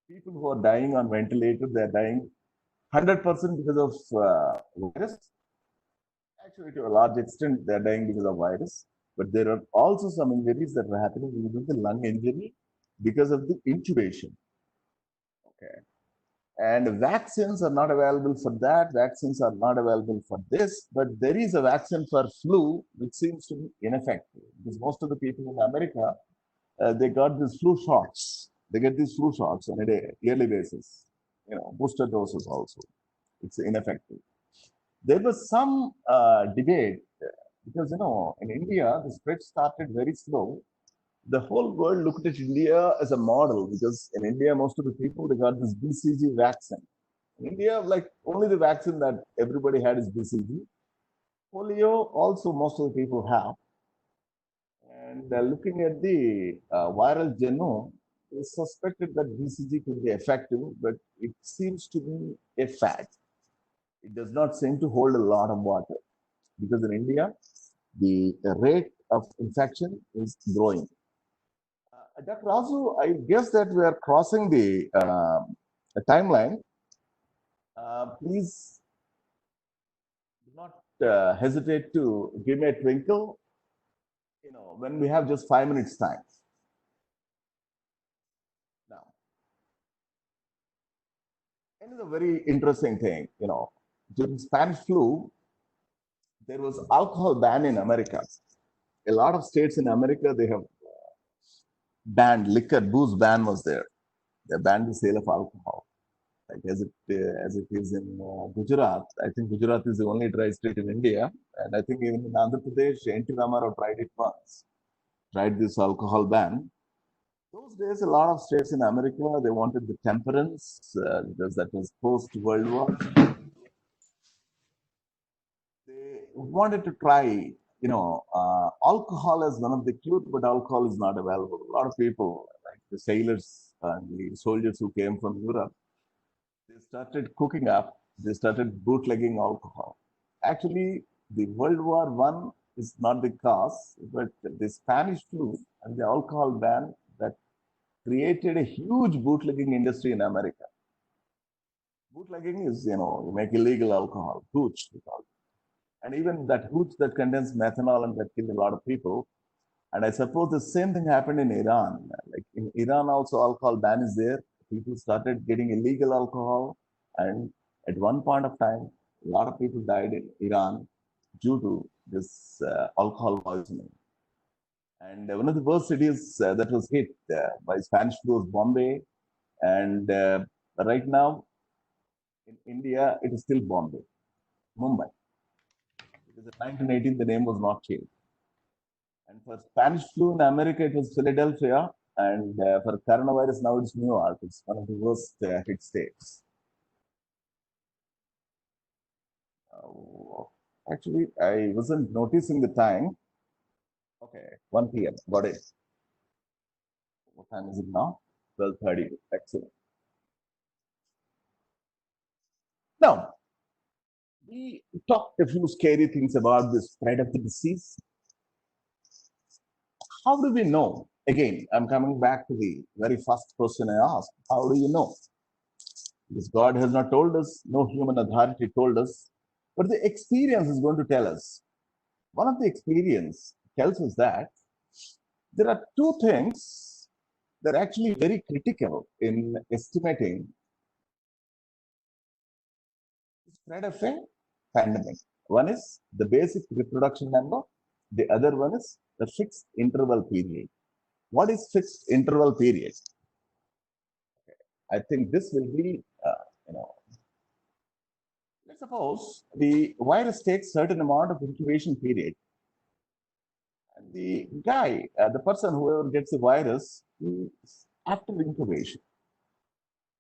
Speaker 3: people who are dying on ventilator, they're dying 100% because of virus. Actually, to a large extent, they're dying because of virus. But there are also some injuries that are happening with the lung injury because of the intubation. Okay. And vaccines are not available for that. Vaccines are not available for this. But there is a vaccine for flu, which seems to be ineffective. Because most of the people in America, they got these flu shots. They get these flu shots on a yearly basis. Booster doses also. It's ineffective. There was some debate because, in India, the spread started very slow. The whole world looked at India as a model because in India, most of the people, they got this BCG vaccine. In India, like only the vaccine that everybody had is BCG. Polio also most of the people have. And looking at the viral genome, it's suspected that BCG could be effective, but it seems to be a fad. It does not seem to hold a lot of water because in India, the rate of infection is growing. Dr. Rasu, I guess that we are crossing the timeline. Please do not hesitate to give me a twinkle, when we have just 5 minutes time. Now, another very interesting thing, during Spanish flu, there was alcohol ban in America. A lot of states in America, they have banned liquor, booze ban was there. They banned the sale of alcohol. Like as it is in Gujarat. I think Gujarat is the only dry state in India, and I think even in Andhra Pradesh, N.T. Ramarao tried it once, tried this alcohol ban. Those days, a lot of states in America, they wanted the temperance because that was post World War. They wanted to try, alcohol as one of the cure, but alcohol is not available. A lot of people, like the sailors and the soldiers who came from Europe, they started cooking up, they started bootlegging alcohol. Actually, the World War One is not the cause, but the Spanish flu and the alcohol ban that created a huge bootlegging industry in America. Bootlegging is, you make illegal alcohol, hooch, and even that hooch that contains methanol and that killed a lot of people. And I suppose the same thing happened in Iran. Like in Iran, also alcohol ban is there. People started getting illegal alcohol, and at one point of time, a lot of people died in Iran due to this alcohol poisoning. And one of the worst cities that was hit by Spanish flu was Bombay. And right now, in India, it is still Bombay, Mumbai. Because in 1918, the name was not changed. And for Spanish flu in America, it was Philadelphia. And for coronavirus, now it's New York. It's one of the worst hit states. Actually, I wasn't noticing the time. Okay, 1 p.m. Got it. What time is it now? 12:30. Excellent. Now, we talked a few scary things about the spread of the disease. How do we know? Again, I'm coming back to the very first question I asked. How do you know? Because God has not told us, no human authority told us, but the experience is going to tell us. One of the experience tells us that there are two things that are actually very critical in estimating the spread of a pandemic. One is the basic reproduction number. The other one is the fixed interval period. What is fixed interval period? I think this will be, let's suppose the virus takes certain amount of incubation period. And the guy, the person, whoever gets the virus, after incubation,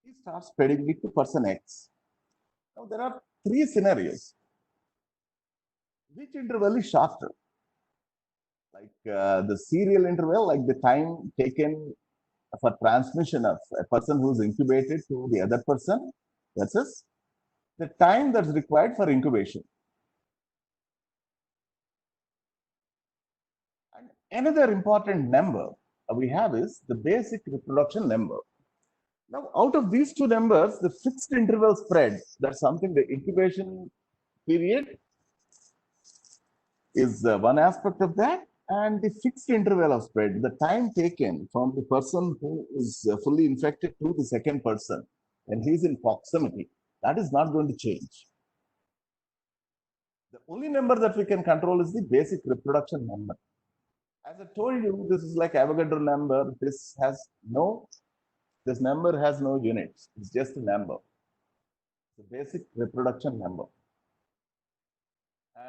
Speaker 3: he starts spreading it to person X. Now, there are three scenarios. Which interval is shorter? Like the serial interval, like the time taken for transmission of a person who's incubated to the other person versus the time that's required for incubation. And another important number we have is the basic reproduction number. Now, out of these two numbers, the fixed interval spread, that's something the incubation period is one aspect of that, and the fixed interval of spread, the time taken from the person who is fully infected to the second person, and he's in proximity, that is not going to change. The only number that we can control is the basic reproduction number. As I told you, this is like Avogadro number. This number has no units. It's just a number. The basic reproduction number.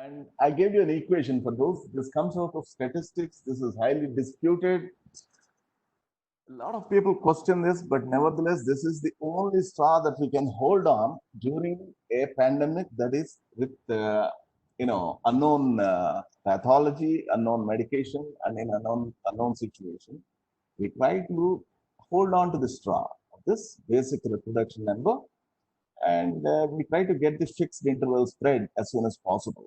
Speaker 3: And I gave you an equation for those. This comes out of statistics. This is highly disputed. A lot of people question this, but nevertheless, this is the only straw that we can hold on during a pandemic that is with, unknown pathology, unknown medication, and in unknown situation. We try to hold on to the straw of this basic reproduction number, and we try to get the fixed interval spread as soon as possible.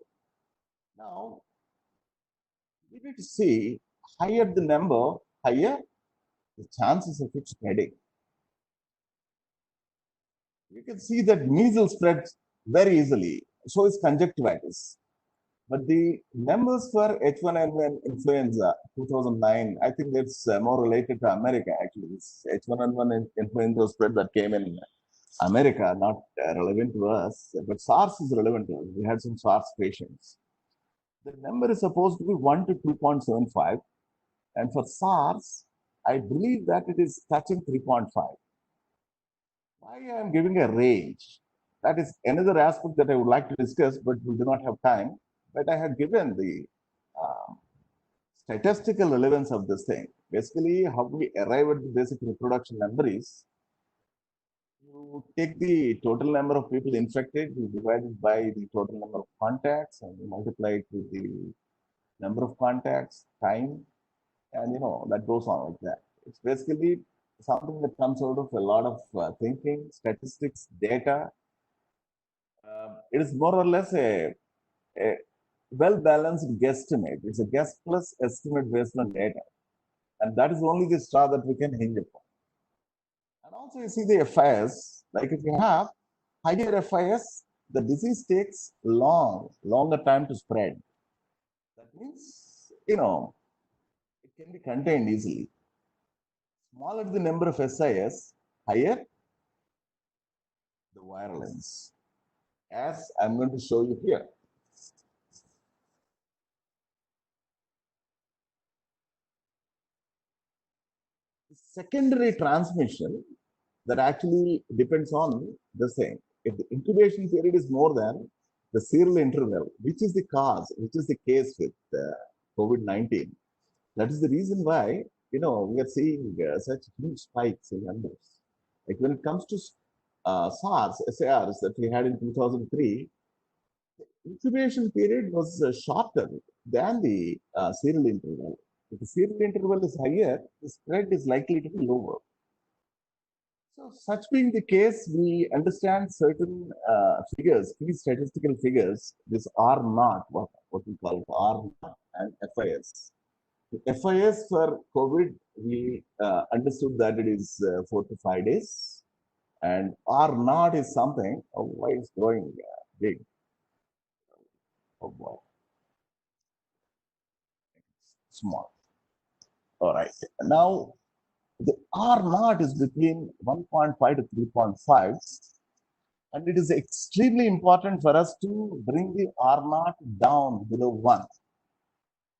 Speaker 3: Now, we need to see higher the number, higher the chances of it spreading. you can see that measles spreads very easily. So is conjunctivitis. But the numbers for H1N1 influenza 2009, I think it's more related to America actually. This H1N1 influenza spread that came in America, not relevant to us, but SARS is relevant to us. We had some SARS patients. The number is supposed to be 1 to 2.75. And for SARS, I believe that it is touching 3.5. Why I am giving a range? That is another aspect that I would like to discuss, but we do not have time. But I have given the statistical relevance of this thing. Basically, how we arrive at the basic reproduction number is you take the total number of people infected, you divide it by the total number of contacts, and you multiply it with the number of contacts, time, and that goes on like that. It's basically something that comes out of a lot of thinking, statistics, data. It is more or less a well-balanced guesstimate. It's a guess plus estimate based on data. And that is only the star that we can hinge upon. And also you see the FIS, like if you have higher FIS, the disease takes longer time to spread. That means, it can be contained easily. Smaller the number of SIS, higher the virulence, as I'm going to show you here. Secondary transmission that actually depends on the same. If the incubation period is more than the serial interval, which is the cause, which is the case with COVID-19, that is the reason why, we are seeing such huge spikes in numbers. Like when it comes to SARS, SARS that we had in 2003, the incubation period was shorter than the serial interval. If the serial interval is higher, the spread is likely to be lower. So, such being the case, we understand certain figures, key statistical figures, this R naught, what we call R naught and FIS. The FIS for COVID, we understood that it is 4 to 5 days, and R naught is something. Oh, why is growing big? Oh boy, small. All right. Now the R naught is between 1.5 to 3.5. And it is extremely important for us to bring the R naught down below 1.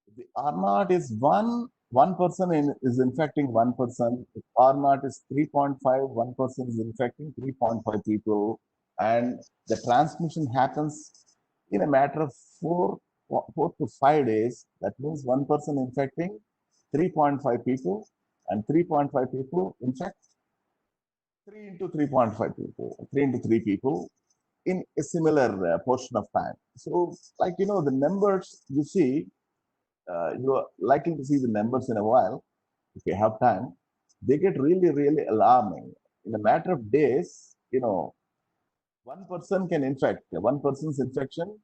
Speaker 3: If the R naught is 1 person is infecting 1 person. If R naught is 3.5, 1 person is infecting 3.5 people. And the transmission happens in a matter of 4 to 5 days. That means 1 person infecting 3.5 people, and 3.5 people infect 3 into 3.5 people, 3 into 3 people in a similar portion of time. So, like, the numbers you see, you are likely to see the numbers in a while, if you have time, they get really, really alarming. In a matter of days, 1 person can infect, 1 person's infection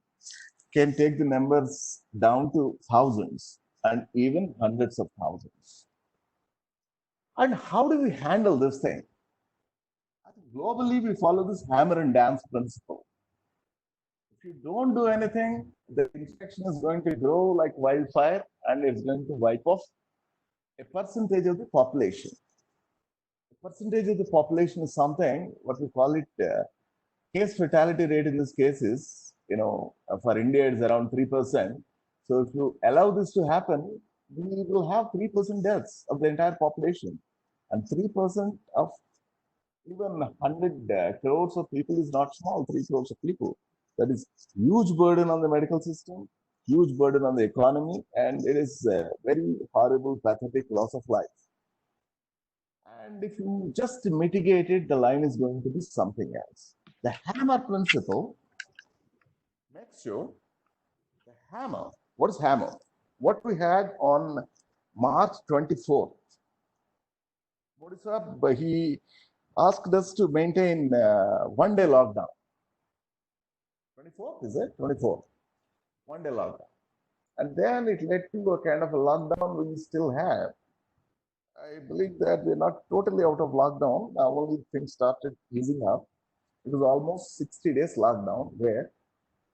Speaker 3: can take the numbers down to thousands and even hundreds of thousands. And how do we handle this thing? I think globally, we follow this hammer and dance principle. If you don't do anything, the infection is going to grow like wildfire and it's going to wipe off a percentage of the population. A percentage of the population is something, what we call it, case fatality rate in this case is, for India, it's around 3%. So if you allow this to happen, we will have 3% deaths of the entire population. And 3% of even 100 crores of people is not small, 3 crores of people. That is huge burden on the medical system, huge burden on the economy, and it is a very horrible, pathetic loss of life. And if you just mitigate it, the line is going to be something else. The hammer principle makes sure the hammer, what is hammer? What we had on March 24th, Modi he asked us to maintain 1 day lockdown. 24th, is it? 24th. 1 day lockdown. And then it led to a kind of a lockdown we still have. I believe that we're not totally out of lockdown. Now only things started easing up. it was almost 60 days lockdown where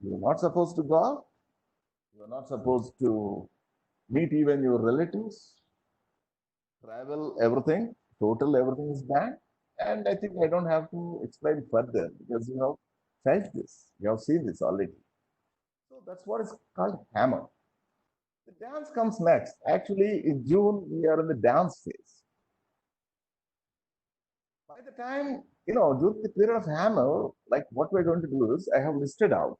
Speaker 3: you're not supposed to go out, you're not supposed to meet even your relatives, travel, everything, total everything is banned. And I think I don't have to explain further because you have felt this, you have seen this already. So that's what is called hammer. The dance comes next. Actually, in June, we are in the dance phase. By the time, during the period of hammer, like what we're going to do is, I have listed out.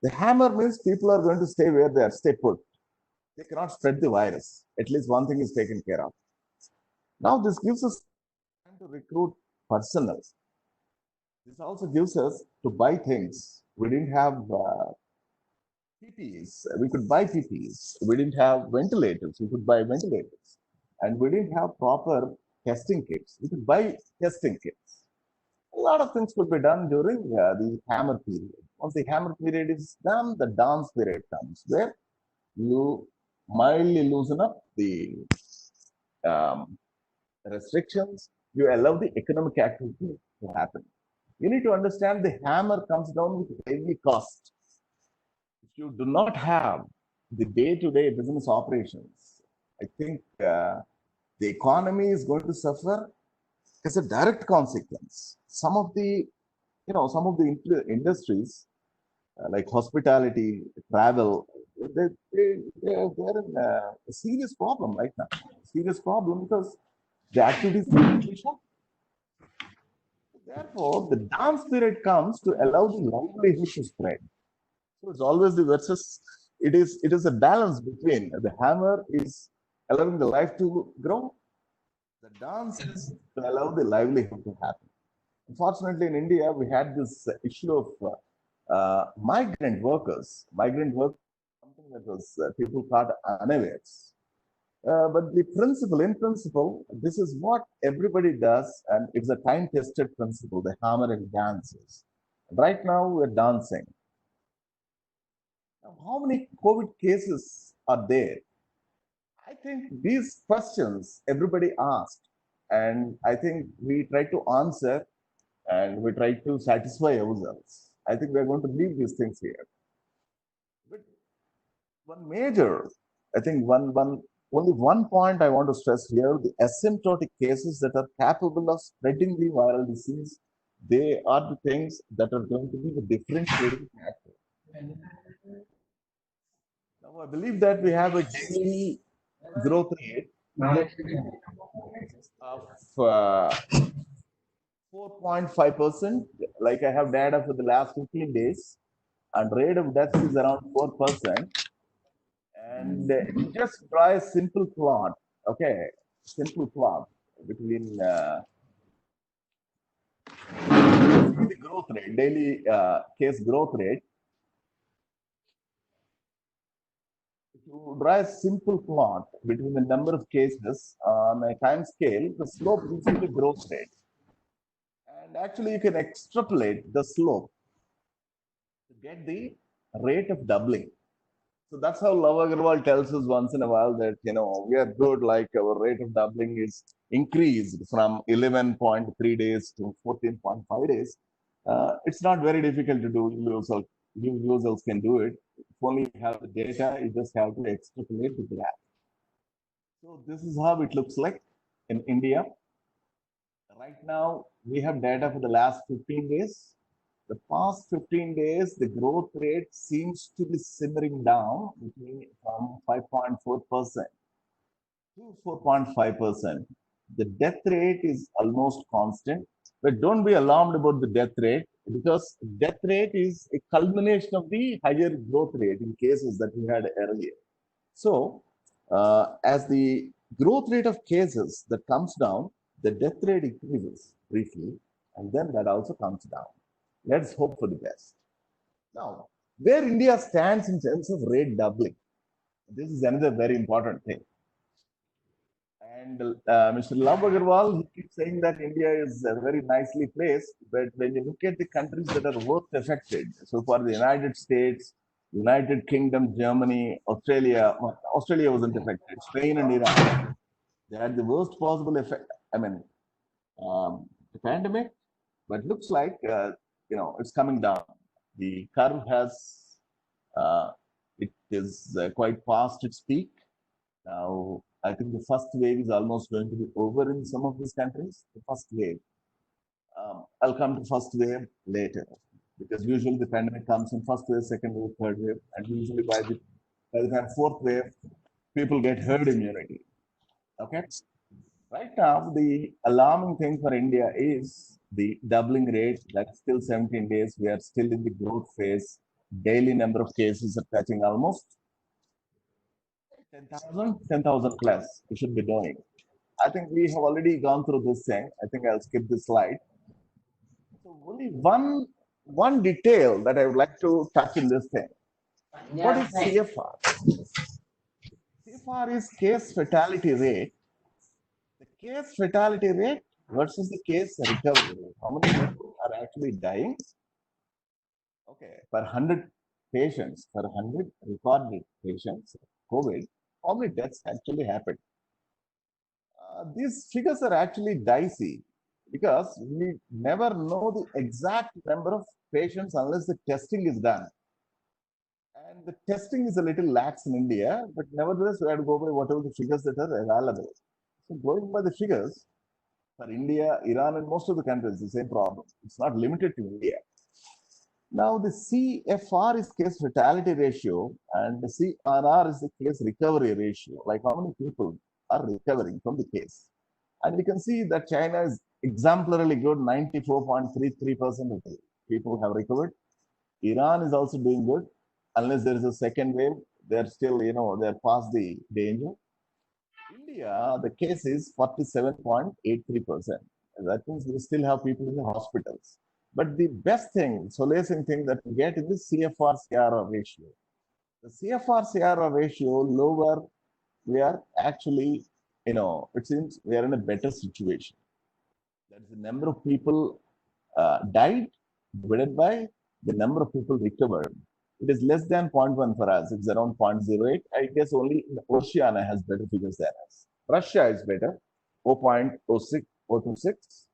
Speaker 3: The hammer means people are going to stay where they are, stay put. They cannot spread the virus. At least one thing is taken care of. Now, this gives us time to recruit personnel. This also gives us to buy things. We didn't have PPEs. We could buy PPEs. We didn't have ventilators. We could buy ventilators. And we didn't have proper testing kits. We could buy testing kits. A lot of things could be done during the hammer period. Once the hammer period is done, the dance period comes, where you mildly loosen up the um, restrictions. You allow the economic activity to happen. You need to understand the hammer comes down with heavy cost. If you do not have the day-to-day business operations, I think the economy is going to suffer as a direct consequence. Some of the industries like hospitality, travel, they're in a serious problem right now. Serious problem because the activities are shut. Therefore, the dance period comes to allow the livelihood to spread. So it's always the versus. It is a balance between the hammer is allowing the life to grow. The dance is to allow the livelihood to happen. Unfortunately, in India, we had this issue of migrant workers. Migrant work, something that was people thought unawares. But in principle, this is what everybody does, and it's a time-tested principle, the hammer and dances. Right now, we're dancing. Now, how many COVID cases are there? I think these questions everybody asked, and I think we try to answer and we try to satisfy ourselves. I think we're going to leave these things here. But one major, I think only one point I want to stress here, the asymptotic cases that are capable of spreading the viral disease, they are the things that are going to be the differentiating factor. Now, I believe that we have a daily growth rate of 4.5%. Like I have data for the last 15 days, and rate of death is around 4%. And just try a simple plot, okay? Simple plot between the growth rate, daily case growth rate. If you draw a simple plot between the number of cases on a time scale, the slope gives you the growth rate. And actually, you can extrapolate the slope to get the rate of doubling. So that's how Love Agarwal tells us once in a while that, we are good, like our rate of doubling is increased from 11.3 days to 14.5 days. It's not very difficult to do. You users can do it. If only you have the data, you just have to extrapolate the graph. So this is how it looks like in India. Right now, we have data for the last 15 days. The past 15 days, the growth rate seems to be simmering down from 5.4% to 4.5%. The death rate is almost constant, but don't be alarmed about the death rate because death rate is a culmination of the higher growth rate in cases that we had earlier. So, as the growth rate of cases that comes down, the death rate increases briefly, and then that also comes down. Let's hope for the best. Now, where India stands in terms of rate doubling, this is another very important thing. And Mr. Love Agarwal, he keeps saying that India is very nicely placed, but when you look at the countries that are worst affected, so far the United States, United Kingdom, Germany, Australia wasn't affected, Spain and Iran, they had the worst possible effect. I mean, the pandemic, but looks like it's coming down. The curve has it is quite past its peak. Now, I think the first wave is almost going to be over in some of these countries. The first wave. I'll come to first wave later because usually the pandemic comes in first wave, second wave, third wave, and usually by the time fourth wave, people get herd immunity. Okay. Right now, the alarming thing for India is the doubling rate. That's still 17 days. We are still in the growth phase. Daily number of cases are touching almost 10,000 plus. We should be doing. I think we have already gone through this thing. I think I'll skip this slide. So only one detail that I would like to touch in this thing. What is CFR? CFR is case fatality rate. The case fatality rate versus the case recovery rate. How many people are actually dying? Okay, per 100 patients, per 100 recorded patients, COVID, how many deaths actually happened? These figures are actually dicey because we never know the exact number of patients unless the testing is done. And the testing is a little lax in India, but nevertheless, we have to go by whatever the figures that are available. So going by the figures, for India, Iran, and most of the countries, the same problem. It's not limited to India. Now, the CFR is case fatality ratio, and the CRR is the case recovery ratio, like how many people are recovering from the case. And we can see that China is exemplarily good, 94.33% of the people have recovered. Iran is also doing good, unless there is a second wave, they're still, they're past the danger. India, the case is 47.83%. That means we still have people in the hospitals. But the best thing, solacing thing that we get is the CFR-CRR ratio. The CFR-CRR ratio lower, we are actually, it seems we are in a better situation. That is the number of people died divided by the number of people recovered. It is less than 0.1 for us. It's around 0.08. I guess only Oceania has better figures than us. Russia is better, 0.026.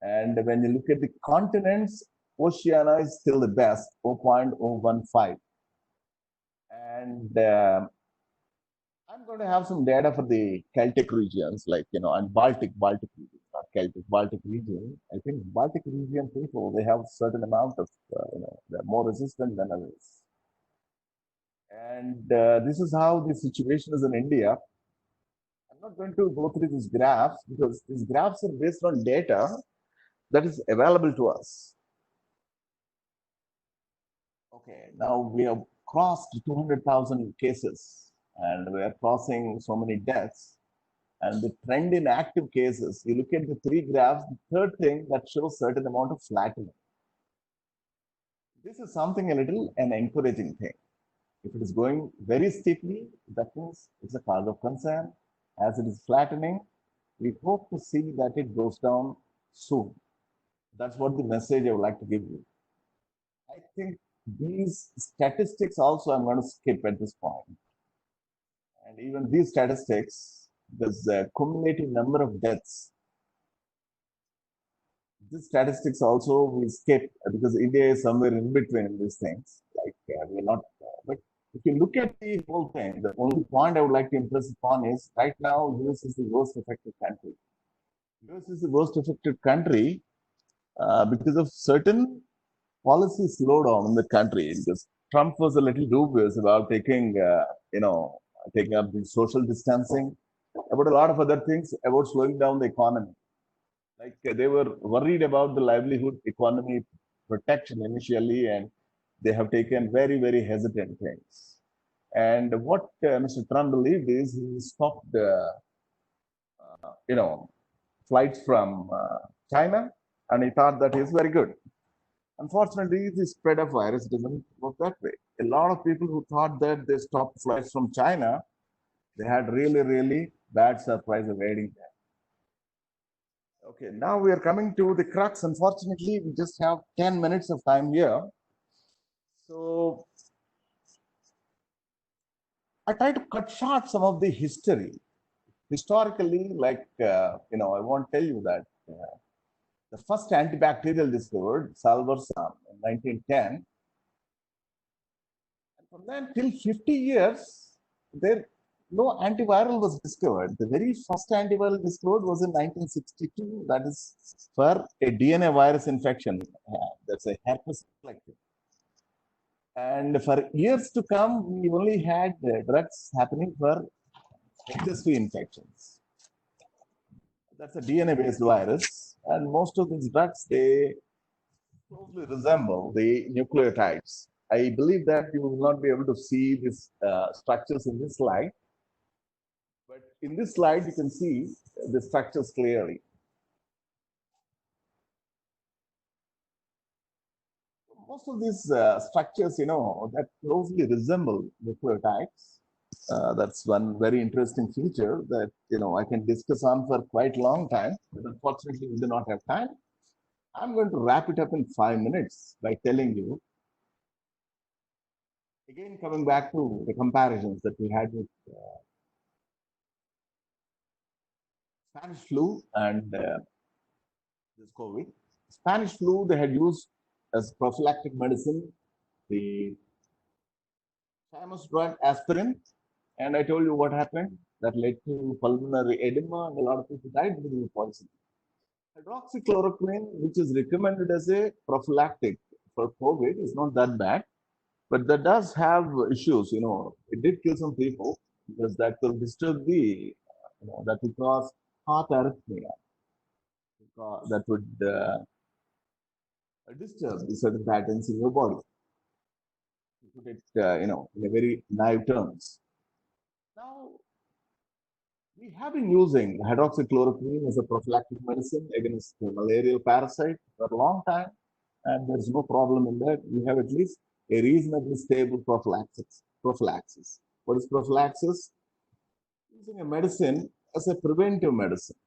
Speaker 3: And when you look at the continents, Oceania is still the best, 0.015. And I'm going to have some data for the Celtic regions, like, and Baltic region, not Celtic, Baltic region. I think Baltic region people, they have a certain amount of, they're more resistant than others. And this is how the situation is in India. I'm not going to go through these graphs because these graphs are based on data that is available to us. Okay, now we have crossed 200,000 cases and we are crossing so many deaths. And the trend in active cases, you look at the three graphs, the third thing that shows certain amount of flattening. This is something an encouraging thing. If it is going very steeply, that means it's a cause of concern. As it is flattening, we hope to see that it goes down soon. That's what the message I would like to give you. I think these statistics also I'm going to skip at this point. And even these statistics, there's a cumulative number of deaths. These statistics also we skip because India is somewhere in between these things. Like we're not, but if you look at the whole thing, the only point I would like to impress upon is right now, US is the worst affected country. US is the worst affected country because of certain policy slowdown in the country. Because Trump was a little dubious about taking up the social distancing, about a lot of other things, about slowing down the economy. Like they were worried about the livelihood economy protection initially, and they have taken very, very hesitant things. And what Mr. Trump believed is he stopped, flights from China, and he thought that is very good. Unfortunately, the spread of virus doesn't work that way. A lot of people who thought that they stopped flights from China, they had really, really bad surprise awaiting them. Okay, now we are coming to the crux. Unfortunately, we just have 10 minutes of time here. So I try to cut short some of the history. Historically, like, I won't tell you that the first antibacterial discovered, Salvarsan, in 1910. And from then till 50 years, there no antiviral was discovered. The very first antiviral discovered was in 1962. That is for a DNA virus infection. That's a herpes infection. And for years to come, we only had drugs happening for HSV infections. That's a DNA-based virus, and most of these drugs, they closely resemble the nucleotides. I believe that you will not be able to see these structures in this slide, but in this slide, you can see the structures clearly. Most of these structures, that closely resemble nucleotides. That's one very interesting feature that, I can discuss on for quite a long time, but unfortunately, we do not have time. I'm going to wrap it up in 5 minutes by telling you, again, coming back to the comparisons that we had with Spanish flu and this COVID. Spanish flu, they had used as prophylactic medicine the famous drug aspirin. And I told you what happened. That led to pulmonary edema, and a lot of people died because of poison. Hydroxychloroquine, which is recommended as a prophylactic for COVID, is not that bad, but that does have issues. It did kill some people because that will disturb that will cause heart arrhythmia. That would disturb the certain patterns in your body. To put it, in a very naive terms. Now, we have been using hydroxychloroquine as a prophylactic medicine against the malarial parasite for a long time, and there's no problem in that. We have at least a reasonably stable prophylaxis. What is prophylaxis? Using a medicine as a preventive medicine.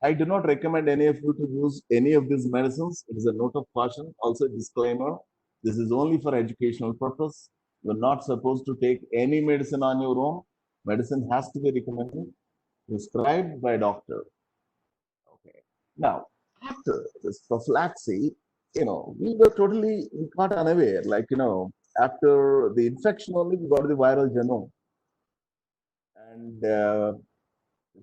Speaker 3: I do not recommend any of you to use any of these medicines. It is a note of caution, also a disclaimer. This is only for educational purpose. You're not supposed to take any medicine on your own. Medicine has to be recommended, prescribed by a doctor. Okay. Now, after this prophylaxis, we were totally caught unaware. After the infection only, we got the viral genome. And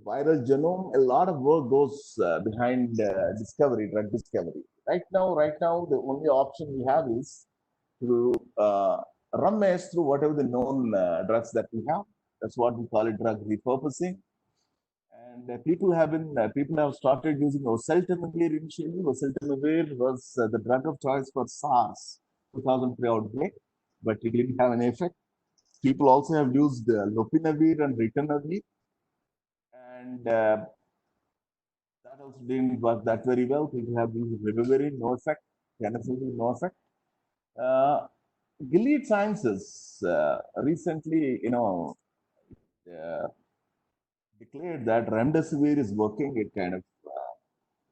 Speaker 3: viral genome, a lot of work goes behind drug discovery. Right now, the only option we have is to run maze through whatever the known drugs that we have. That's what we call it, drug repurposing. And people have started using oseltamivir initially. Oseltamivir was the drug of choice for SARS 2003 outbreak, but it didn't have any effect. People also have used lopinavir and ritonavir, and that also didn't work that very well. People have used ribavirin, no effect. Tenofovir, no effect. Gilead Sciences recently, declared that remdesivir is working. It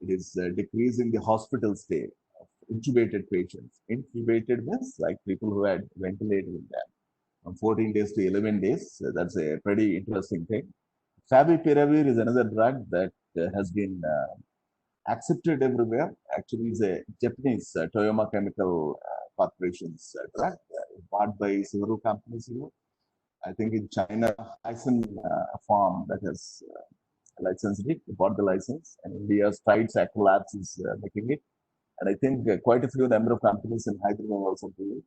Speaker 3: is decreasing the hospital stay of intubated patients. Intubated means like people who had ventilated with them from 14 days to 11 days. That's a pretty interesting thing. Favipiravir is another drug that has been accepted everywhere. Actually, it's a Japanese Toyoma Chemical Corporation's drug bought by several companies. I think in China, Hysan farm that has licensed it, bought the license, and India Strides Aqua Labs is making it. And I think quite a few number of companies in Hyderabad also do it.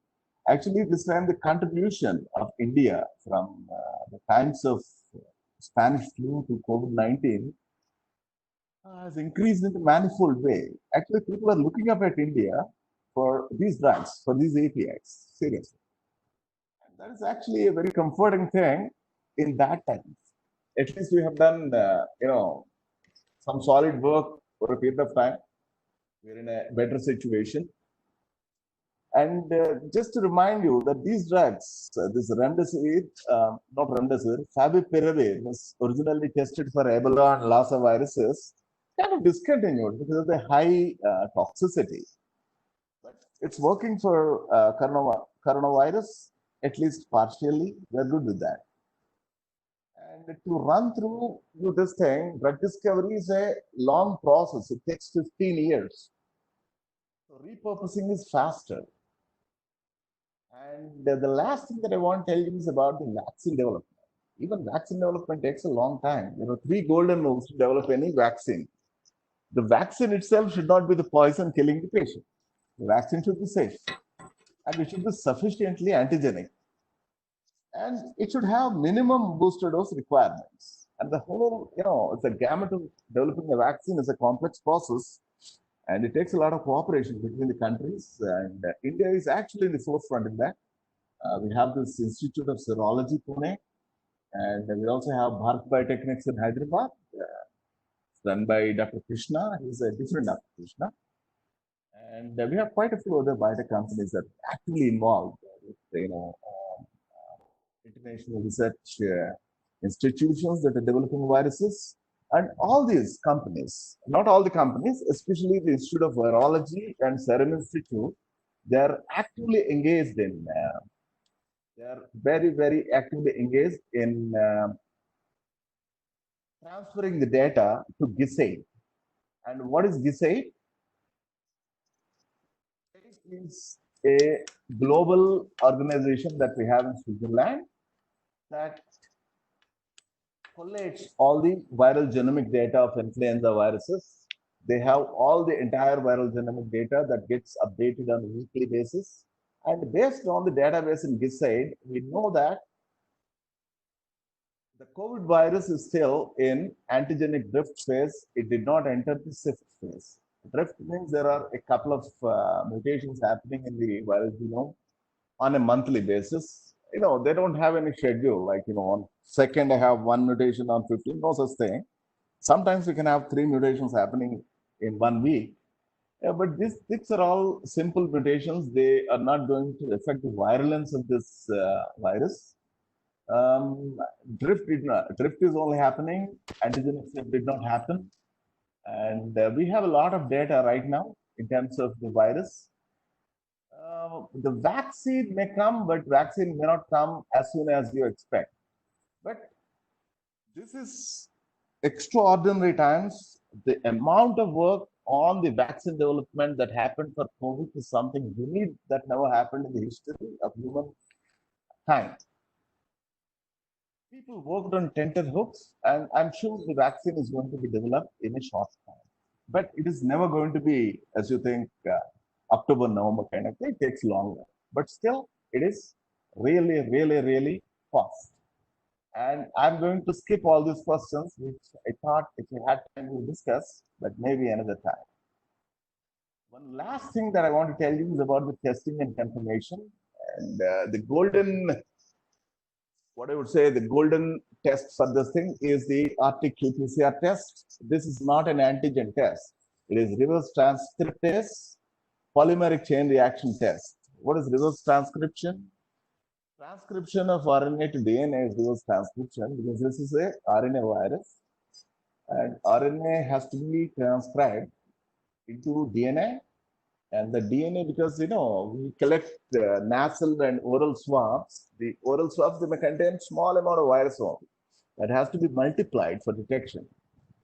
Speaker 3: Actually, this time the contribution of India from the times of Spanish flu to COVID-19 has increased in a manifold way. Actually, people are looking up at India for these drugs, for these APIs, seriously. And that is actually a very comforting thing in that time. At least we have done, some solid work for a period of time. We're in a better situation. And just to remind you that these drugs, this remdesivir, not remdesivir, favipiravir was originally tested for Ebola and Lassa viruses, kind of discontinued because of the high toxicity. But it's working for coronavirus, at least partially. We're good with that. And to run through this thing, drug discovery is a long process. It takes 15 years. So repurposing is faster. And the last thing that I want to tell you is about the vaccine development. Even vaccine development takes a long time. Three golden rules to develop any vaccine. The vaccine itself should not be the poison killing the patient. The vaccine should be safe and it should be sufficiently antigenic. And it should have minimum booster dose requirements. And the whole, it's a gamut of developing a vaccine is a complex process and it takes a lot of cooperation between the countries. And India is actually in the forefront in that. We have this Institute of Serology, Pune, and we also have Bharat Biotechnics in Hyderabad, run by Dr. Krishna. He's a different Dr. Krishna. And we have quite a few other biotech companies that are actively involved with, international research institutions that are developing viruses. And all these companies, not all the companies, especially the Institute of Virology and Serum Institute, they are actively engaged in, they are very, very actively engaged in transferring the data to GISAID. And what is GISAID? It is a global organization that we have in Switzerland that collates all the viral genomic data of influenza viruses. They have all the entire viral genomic data that gets updated on a weekly basis. And based on the database in GISAID, we know that the COVID virus is still in antigenic drift phase. It did not enter the SIFT phase. Drift means there are a couple of mutations happening in the viral genome on a monthly basis. They don't have any schedule. Like, on second, I have one mutation, on 15, no such thing. Sometimes we can have 3 mutations happening in 1 week. But these are all simple mutations. They are not going to affect the virulence of this virus. Drift is only happening. Antigenic shift did not happen. And we have a lot of data right now in terms of the virus. The vaccine may come, but vaccine may not come as soon as you expect. But this is extraordinary times. The amount of work on the vaccine development that happened for COVID is something unique that never happened in the history of humankind. People worked on tenterhooks, and I'm sure the vaccine is going to be developed in a short time. But it is never going to be, as you think, October, November kind of thing. It takes longer. But still, it is really, really, really fast. And I'm going to skip all these questions, which I thought if we had time to discuss, but maybe another time. One last thing that I want to tell you is about the testing and confirmation. And the golden, what I would say, the golden test for this thing is the RT-qPCR test. This is not an antigen test. It is reverse transcriptase polymeric chain reaction test. What is reverse transcription? Transcription of RNA to DNA is reverse transcription because this is a RNA virus, and RNA has to be transcribed into DNA. And the DNA, because we collect nasal and oral swabs. The oral swabs, they may contain small amount of virus only. That has to be multiplied for detection.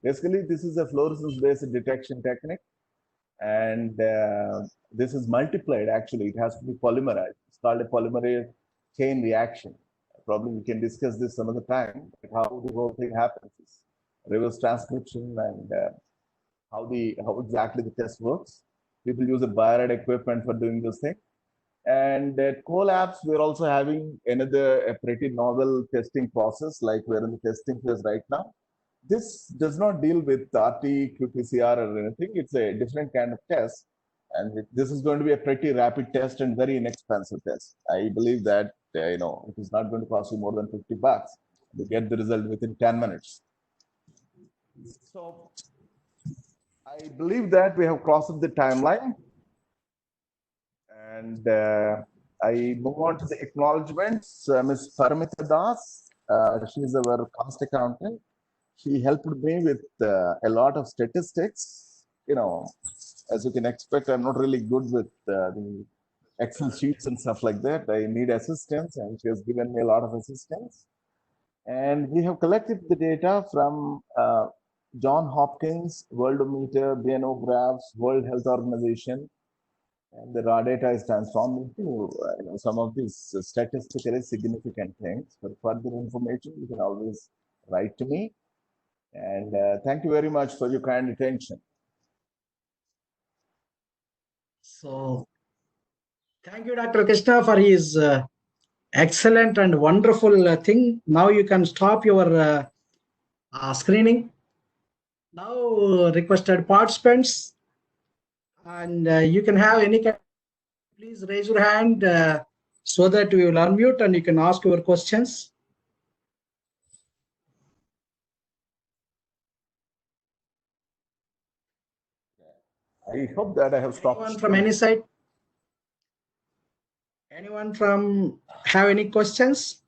Speaker 3: Basically, this is a fluorescence-based detection technique, and this is multiplied. Actually, it has to be polymerized. It's called a polymerase chain reaction. Probably we can discuss this some other time. How the whole thing happens is reverse transcription and how exactly the test works. People use a Bio-Rad equipment for doing this thing. And at Colabs, we're also having a pretty novel testing process, like we're in the testing phase right now. This does not deal with RT-qPCR or anything. It's a different kind of test. And this is going to be a pretty rapid test and very inexpensive test. I believe that, it is not going to cost you more than $50. You get the result within 10 minutes. So I believe that we have crossed the timeline. And I move on to the acknowledgements. Ms. Paramita Das, she's our cost accountant. She helped me with a lot of statistics. As you can expect, I'm not really good with the Excel sheets and stuff like that. I need assistance, and she has given me a lot of assistance. And we have collected the data from John Hopkins, Worldometer, BNO Graphs, World Health Organization, And the raw data is transformed into some of these statistically significant things. For further information, you can always write to me. And thank you very much for your kind attention.
Speaker 1: So, thank you, Dr. Krishna, for his excellent and wonderful thing. Now you can stop your screening. Now, requested participants, and you can have any kind. Please raise your hand so that we will unmute and you can ask your questions.
Speaker 3: I hope that I have stopped.
Speaker 1: Anyone from any side? Anyone from have any questions?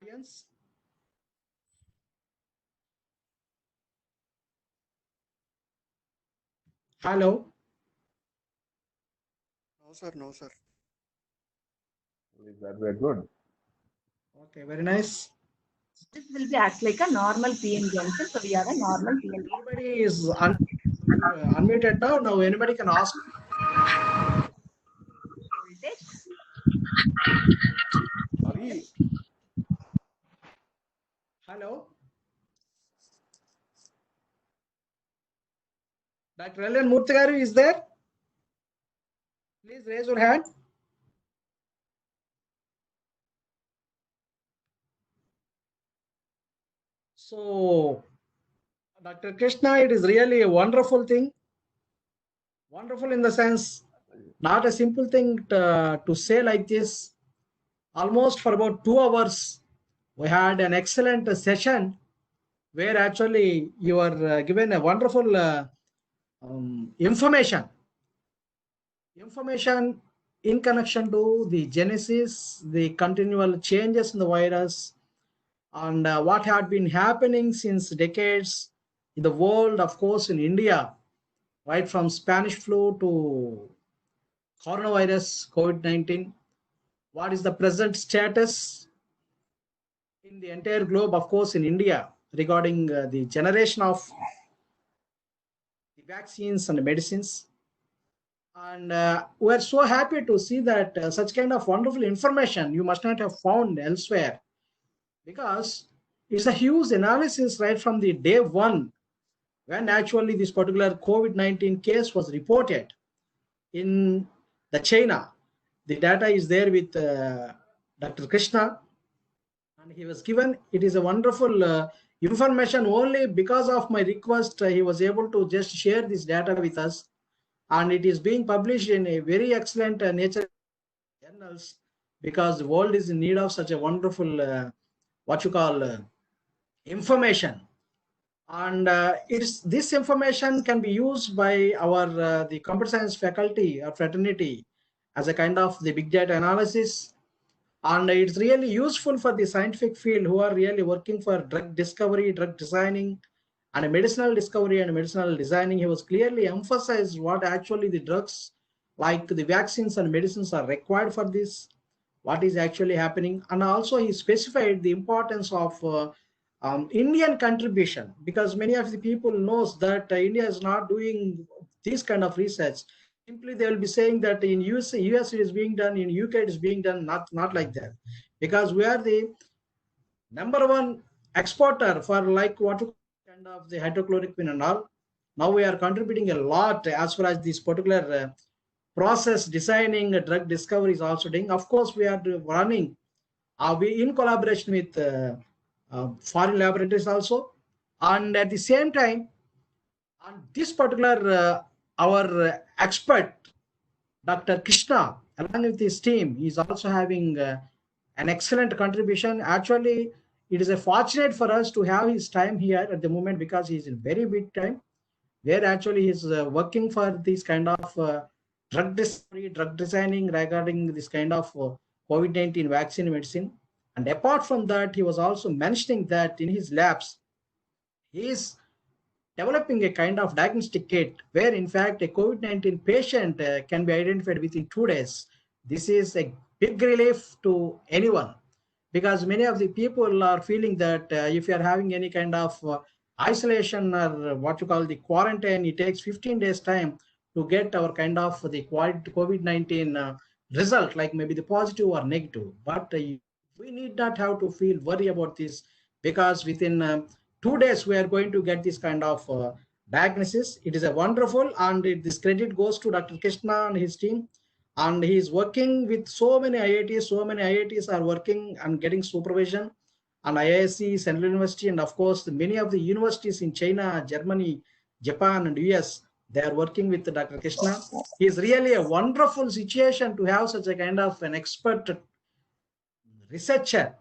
Speaker 1: Yes. Hello.
Speaker 4: No, sir. No, sir.
Speaker 3: That we're good.
Speaker 1: Okay, very nice.
Speaker 5: This will be act like a normal PN junction. So we have a normal PN.
Speaker 1: Anybody is unmuted now. Now anybody can ask.
Speaker 5: Voltage.
Speaker 3: Sorry.
Speaker 1: Hello. Dr. Ellen Murthy is there? Please raise your hand. So, Dr. Krishna, it is really a wonderful thing. Wonderful in the sense, not a simple thing to say like this. Almost for about 2 hours, we had an excellent session where actually you were given a wonderful information in connection to the genesis, the continual changes in the virus, and what had been happening since decades in the world, of course, in India, right from Spanish flu to coronavirus, COVID-19. What is the present status in the entire globe, of course, in India, regarding the generation of the vaccines and the medicines. And we're so happy to see that such kind of wonderful information you must not have found elsewhere, because it's a huge analysis right from the day one when actually this particular COVID-19 case was reported in the China. The data is there with Dr. Krishna, and he was given. It is a wonderful information. Only because of my request, he was able to just share this data with us, and it is being published in a very excellent nature journals, because the world is in need of such a wonderful information. And this information can be used by our the computer science faculty or fraternity as a kind of the big data analysis, and it's really useful for the scientific field who are really working for drug discovery, drug designing, and medicinal discovery and medicinal designing. He was clearly emphasized what actually the drugs like the vaccines and medicines are required for this, what is actually happening. And also he specified the importance of Indian contribution, because many of the people knows that India is not doing this kind of research. Simply they will be saying that in US it is being done, in UK it is being done, not like that, because we are the number one exporter for like what kind of the hydrochloroquine and all. Now we are contributing a lot as far as this particular process designing drug discovery is also doing. Of course, we are running we in collaboration with foreign laboratories also, and at the same time, on this particular our expert Dr. Krishna, along with his team, is also having an excellent contribution. Actually, it is a fortunate for us to have his time here at the moment, because he's in very big time, where actually he's working for this kind of drug discovery, drug designing regarding this kind of COVID-19 vaccine medicine. And apart from that, he was also mentioning that in his labs, he is developing a kind of diagnostic kit where in fact a COVID-19 patient can be identified within 2 days. This is a big relief to anyone, because many of the people are feeling that if you are having any kind of isolation or what you call the quarantine, it takes 15 days time to get our kind of the COVID-19 result, like maybe the positive or negative. But we need not have to feel worry about this, because within 2 days we are going to get this kind of diagnosis. It is a wonderful, and this credit goes to Dr. Krishna and his team. And he is working with so many IITs. So many IITs are working and getting supervision, and IISc, Central University, and of course many of the universities in China, Germany, Japan, and US, they are working with Dr. Krishna. He is really a wonderful situation to have such a kind of an expert researcher,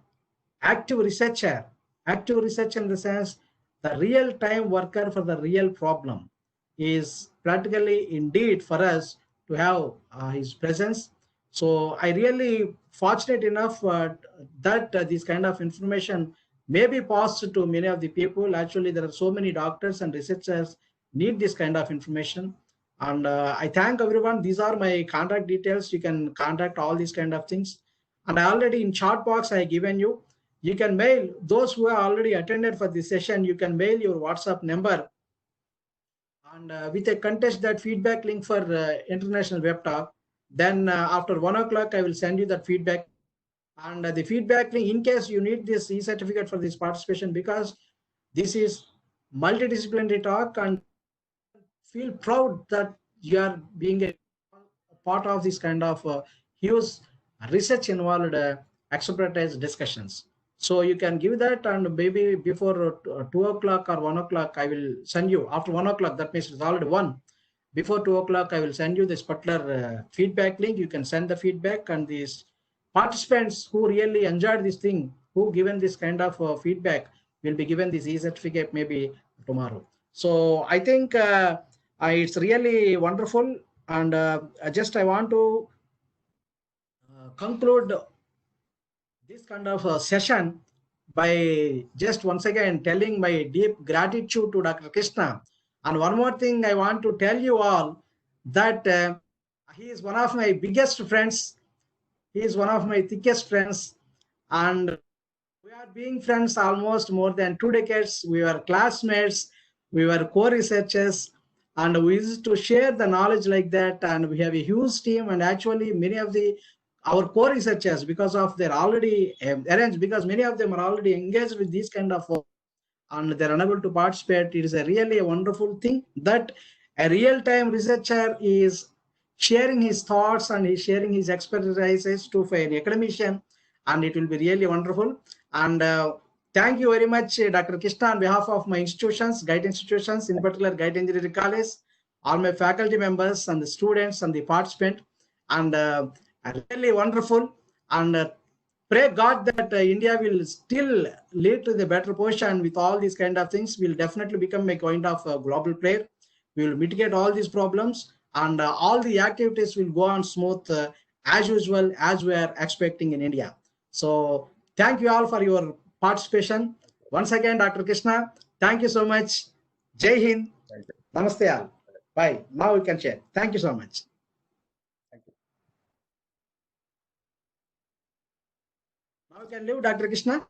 Speaker 1: active researcher, active research in the sense the real-time worker for the real problem. Is practically indeed for us to have his presence. So I really fortunate enough that this kind of information may be passed to many of the people. Actually, there are so many doctors and researchers need this kind of information. And I thank everyone. These are my contact details. You can contact all these kind of things. And I already in chat box I given you. You can mail those who have already attended for this session. You can mail your WhatsApp number, and with a contest that feedback link for international web talk. Then after 1 o'clock, I will send you that feedback. And the feedback link, in case you need this e-certificate for this participation, because this is multidisciplinary talk, and feel proud that you are being a part of this kind of huge research involved expertise discussions. So you can give that, and maybe before 2 o'clock or 1 o'clock, I will send you. After 1 o'clock, that means it's already 1. Before 2 o'clock, I will send you this particular feedback link. You can send the feedback, and these participants who really enjoyed this thing, who given this kind of feedback, will be given this e-certificate maybe tomorrow. So I think it's really wonderful. And I want to conclude this kind of session by just once again telling my deep gratitude to Dr. Krishna. And one more thing I want to tell you all, that he is one of my biggest friends. He is one of my thickest friends. And we are being friends almost more than 2 decades. We were classmates, we were co-researchers, and we used to share the knowledge like that. And we have a huge team, and actually many of our co-researchers, because of they're already arranged, because many of them are already engaged with these kind of and they're unable to participate. It is really a wonderful thing that a real-time researcher is sharing his thoughts and he's sharing his expertises to an academician, and it will be really wonderful. And thank you very much, Dr. Krishna, on behalf of my institutions, GUIDE institutions, in particular GUIDE Engineering College, all my faculty members and the students and the participant. And really wonderful. And pray God that India will still lead to the better position with all these kind of things. We'll definitely become a kind of a global player. We will mitigate all these problems, and all the activities will go on smooth as usual, as we are expecting in India. So thank you all for your participation. Once again, Dr. Krishna, thank you so much. Jai Hind. Namaste all. Bye. Now we can share. Thank you so much. Now you can leave, Dr. Krishna.